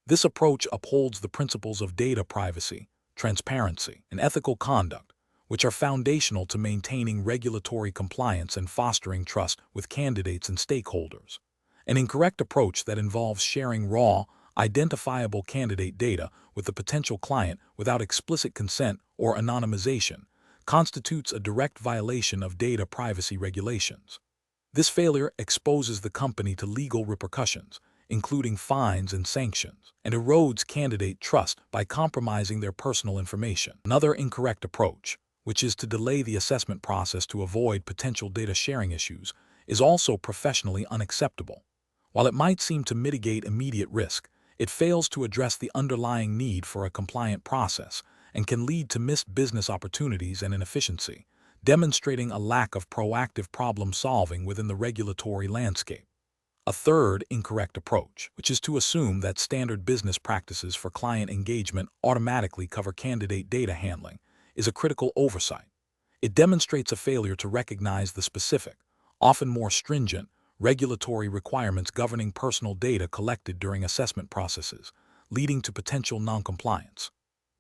This approach upholds the principles of data privacy, transparency, and ethical conduct, which are foundational to maintaining regulatory compliance and fostering trust with candidates and stakeholders. An incorrect approach that involves sharing raw, identifiable candidate data with the potential client without explicit consent or anonymization constitutes a direct violation of data privacy regulations. This failure exposes the company to legal repercussions, including fines and sanctions, and erodes candidate trust by compromising their personal information. Another incorrect approach, which is to delay the assessment process to avoid potential data sharing issues, is also professionally unacceptable. While it might seem to mitigate immediate risk, it fails to address the underlying need for a compliant process and can lead to missed business opportunities and inefficiency, demonstrating a lack of proactive problem solving within the regulatory landscape. A third incorrect approach, which is to assume that standard business practices for client engagement automatically cover candidate data handling, is a critical oversight. It demonstrates a failure to recognize the specific, often more stringent, regulatory requirements governing personal data collected during assessment processes, leading to potential noncompliance.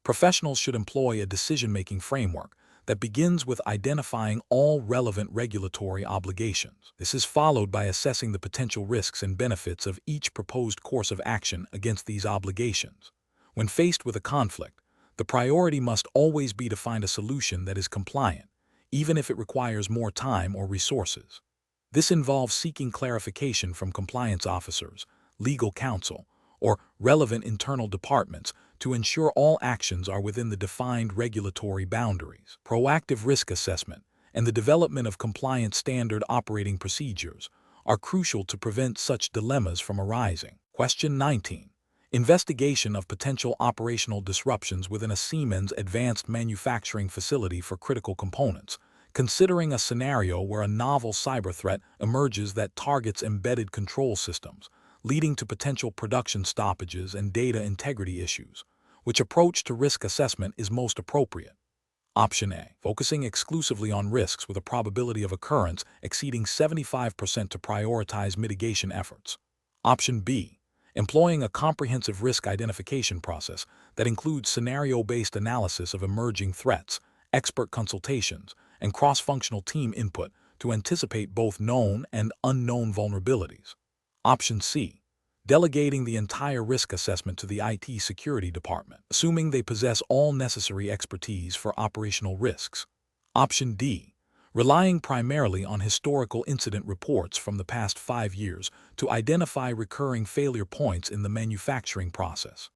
Professionals should employ a decision-making framework that begins with identifying all relevant regulatory obligations. This is followed by assessing the potential risks and benefits of each proposed course of action against these obligations. When faced with a conflict, the priority must always be to find a solution that is compliant, even if it requires more time or resources. This involves seeking clarification from compliance officers, legal counsel, or relevant internal departments to ensure all actions are within the defined regulatory boundaries. Proactive risk assessment and the development of compliant standard operating procedures are crucial to prevent such dilemmas from arising. Question 19. Investigation of potential operational disruptions within a Siemens advanced manufacturing facility for critical components, considering a scenario where a novel cyber threat emerges that targets embedded control systems, leading to potential production stoppages and data integrity issues. Which approach to risk assessment is most appropriate? Option A. Focusing exclusively on risks with a probability of occurrence exceeding 75% to prioritize mitigation efforts. Option B. Employing a comprehensive risk identification process that includes scenario-based analysis of emerging threats, expert consultations, and cross-functional team input to anticipate both known and unknown vulnerabilities. Option C. Delegating the entire risk assessment to the IT security department, assuming they possess all necessary expertise for operational risks. Option D. Relying primarily on historical incident reports from the past 5 years to identify recurring failure points in the manufacturing process.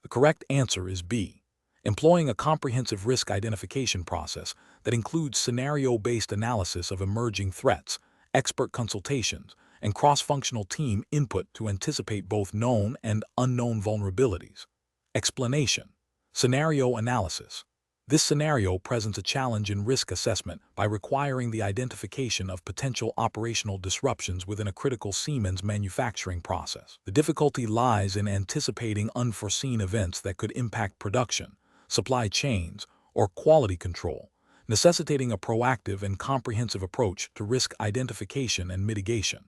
The correct answer is B. Employing a comprehensive risk identification process that includes scenario-based analysis of emerging threats, expert consultations, and cross-functional team input to anticipate both known and unknown vulnerabilities. Explanation. Scenario analysis. This scenario presents a challenge in risk assessment by requiring the identification of potential operational disruptions within a critical Siemens manufacturing process. The difficulty lies in anticipating unforeseen events that could impact production, supply chains, or quality control, necessitating a proactive and comprehensive approach to risk identification and mitigation.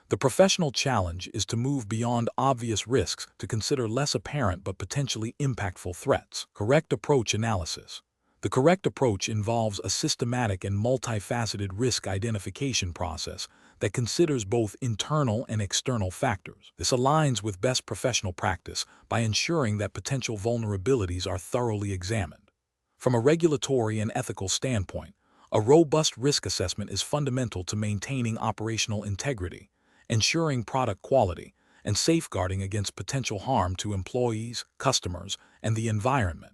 The professional challenge is to move beyond obvious risks to consider less apparent but potentially impactful threats. Correct approach analysis. The correct approach involves a systematic and multifaceted risk identification process that considers both internal and external factors. This aligns with best professional practice by ensuring that potential vulnerabilities are thoroughly examined. From a regulatory and ethical standpoint, a robust risk assessment is fundamental to maintaining operational integrity, ensuring product quality, and safeguarding against potential harm to employees, customers, and the environment.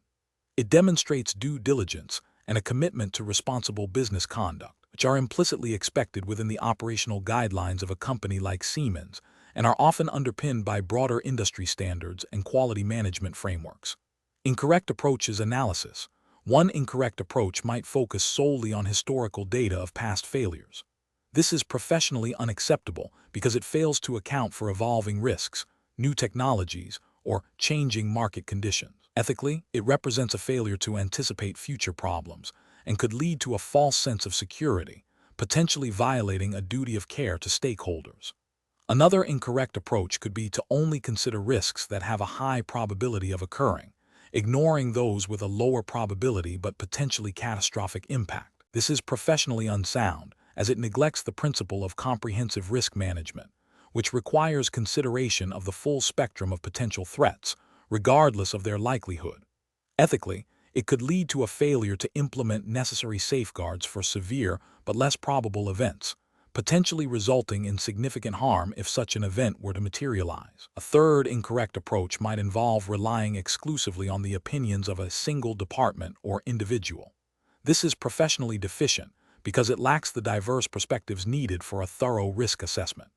It demonstrates due diligence and a commitment to responsible business conduct, which are implicitly expected within the operational guidelines of a company like Siemens and are often underpinned by broader industry standards and quality management frameworks. Incorrect approaches analysis. One incorrect approach might focus solely on historical data of past failures. This is professionally unacceptable because it fails to account for evolving risks, new technologies, or changing market conditions. Ethically, it represents a failure to anticipate future problems and could lead to a false sense of security, potentially violating a duty of care to stakeholders. Another incorrect approach could be to only consider risks that have a high probability of occurring, ignoring those with a lower probability but potentially catastrophic impact. This is professionally unsound, as it neglects the principle of comprehensive risk management, which requires consideration of the full spectrum of potential threats, regardless of their likelihood. Ethically, it could lead to a failure to implement necessary safeguards for severe but less probable events, potentially resulting in significant harm if such an event were to materialize. A third incorrect approach might involve relying exclusively on the opinions of a single department or individual. This is professionally deficient because it lacks the diverse perspectives needed for a thorough risk assessment.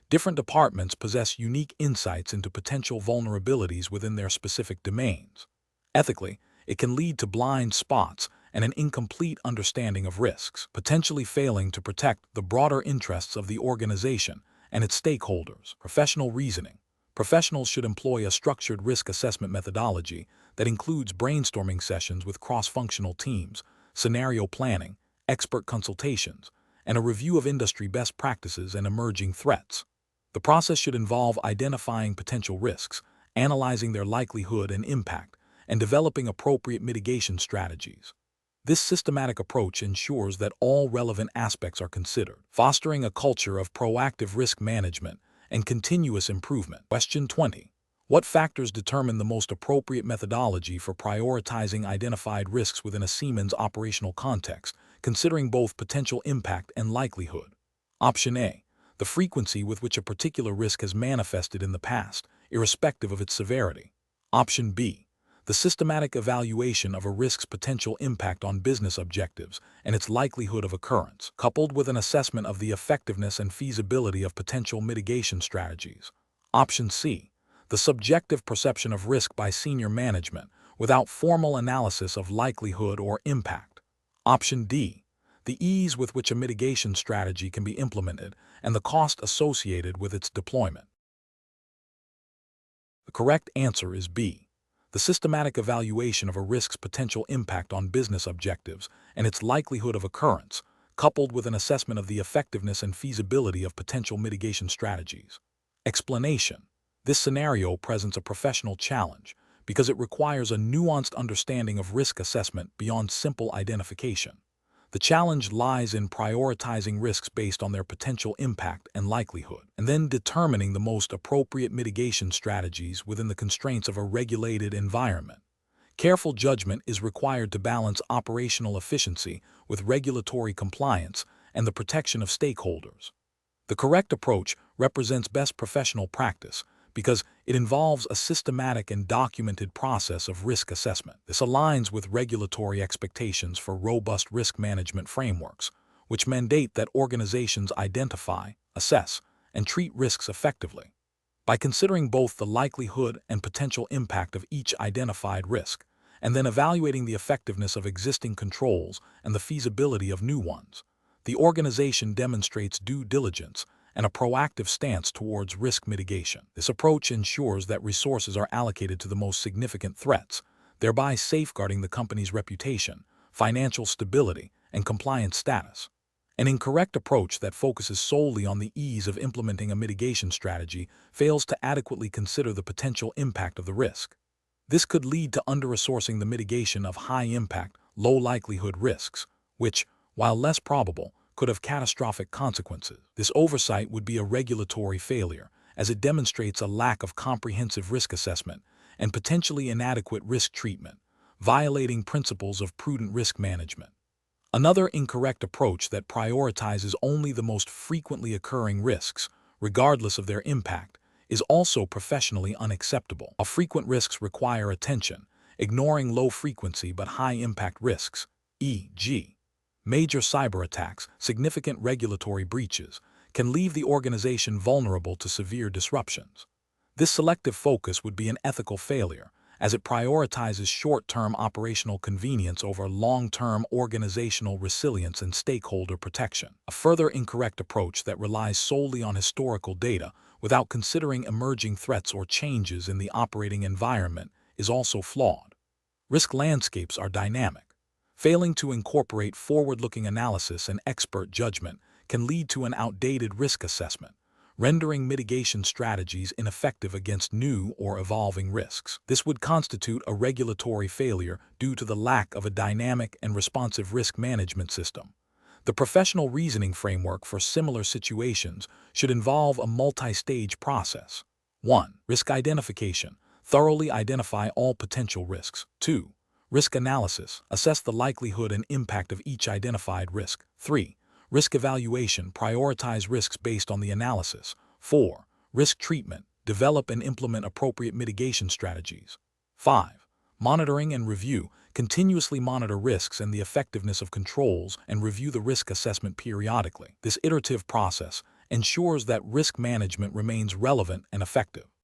Different departments possess unique insights into potential vulnerabilities within their specific domains. Ethically, it can lead to blind spots and an incomplete understanding of risks, potentially failing to protect the broader interests of the organization and its stakeholders. Professional reasoning. Professionals should employ a structured risk assessment methodology that includes brainstorming sessions with cross-functional teams, scenario planning, expert consultations, and a review of industry best practices and emerging threats. The process should involve identifying potential risks, analyzing their likelihood and impact, and developing appropriate mitigation strategies. This systematic approach ensures that all relevant aspects are considered, fostering a culture of proactive risk management and continuous improvement. Question 20. What factors determine the most appropriate methodology for prioritizing identified risks within a Siemens operational context, considering both potential impact and likelihood? Option A. The frequency with which a particular risk has manifested in the past, irrespective of its severity. Option B. The systematic evaluation of a risk's potential impact on business objectives and its likelihood of occurrence, coupled with an assessment of the effectiveness and feasibility of potential mitigation strategies. Option C. The subjective perception of risk by senior management without formal analysis of likelihood or impact. Option D. The ease with which a mitigation strategy can be implemented and the cost associated with its deployment. The correct answer is B. The systematic evaluation of a risk's potential impact on business objectives and its likelihood of occurrence, coupled with an assessment of the effectiveness and feasibility of potential mitigation strategies. Explanation. This scenario presents a professional challenge because it requires a nuanced understanding of risk assessment beyond simple identification. The challenge lies in prioritizing risks based on their potential impact and likelihood, and then determining the most appropriate mitigation strategies within the constraints of a regulated environment. Careful judgment is required to balance operational efficiency with regulatory compliance and the protection of stakeholders. The correct approach represents best professional practice because it involves a systematic and documented process of risk assessment. This aligns with regulatory expectations for robust risk management frameworks, which mandate that organizations identify, assess, and treat risks effectively. By considering both the likelihood and potential impact of each identified risk, and then evaluating the effectiveness of existing controls and the feasibility of new ones, the organization demonstrates due diligence and a proactive stance towards risk mitigation. This approach ensures that resources are allocated to the most significant threats, thereby safeguarding the company's reputation, financial stability, and compliance status. An incorrect approach that focuses solely on the ease of implementing a mitigation strategy fails to adequately consider the potential impact of the risk. This could lead to under-resourcing the mitigation of high-impact, low-likelihood risks, which, while less probable, could have catastrophic consequences. This oversight would be a regulatory failure, as it demonstrates a lack of comprehensive risk assessment and potentially inadequate risk treatment, violating principles of prudent risk management. Another incorrect approach that prioritizes only the most frequently occurring risks, regardless of their impact, is also professionally unacceptable. While frequent risks require attention, ignoring low-frequency but high-impact risks, e.g., major cyber attacks, significant regulatory breaches, can leave the organization vulnerable to severe disruptions. This selective focus would be an ethical failure, as it prioritizes short-term operational convenience over long-term organizational resilience and stakeholder protection. A further incorrect approach that relies solely on historical data without considering emerging threats or changes in the operating environment is also flawed. Risk landscapes are dynamic. Failing to incorporate forward-looking analysis and expert judgment can lead to an outdated risk assessment, rendering mitigation strategies ineffective against new or evolving risks. This would constitute a regulatory failure due to the lack of a dynamic and responsive risk management system. The professional reasoning framework for similar situations should involve a multi-stage process. 1. Risk identification. Thoroughly identify all potential risks. 2. Risk analysis. Assess the likelihood and impact of each identified risk. 3. Risk evaluation, prioritize risks based on the analysis. 4. Risk treatment, develop and implement appropriate mitigation strategies. 5. Monitoring and review, continuously monitor risks and the effectiveness of controls and review the risk assessment periodically. This iterative process ensures that risk management remains relevant and effective.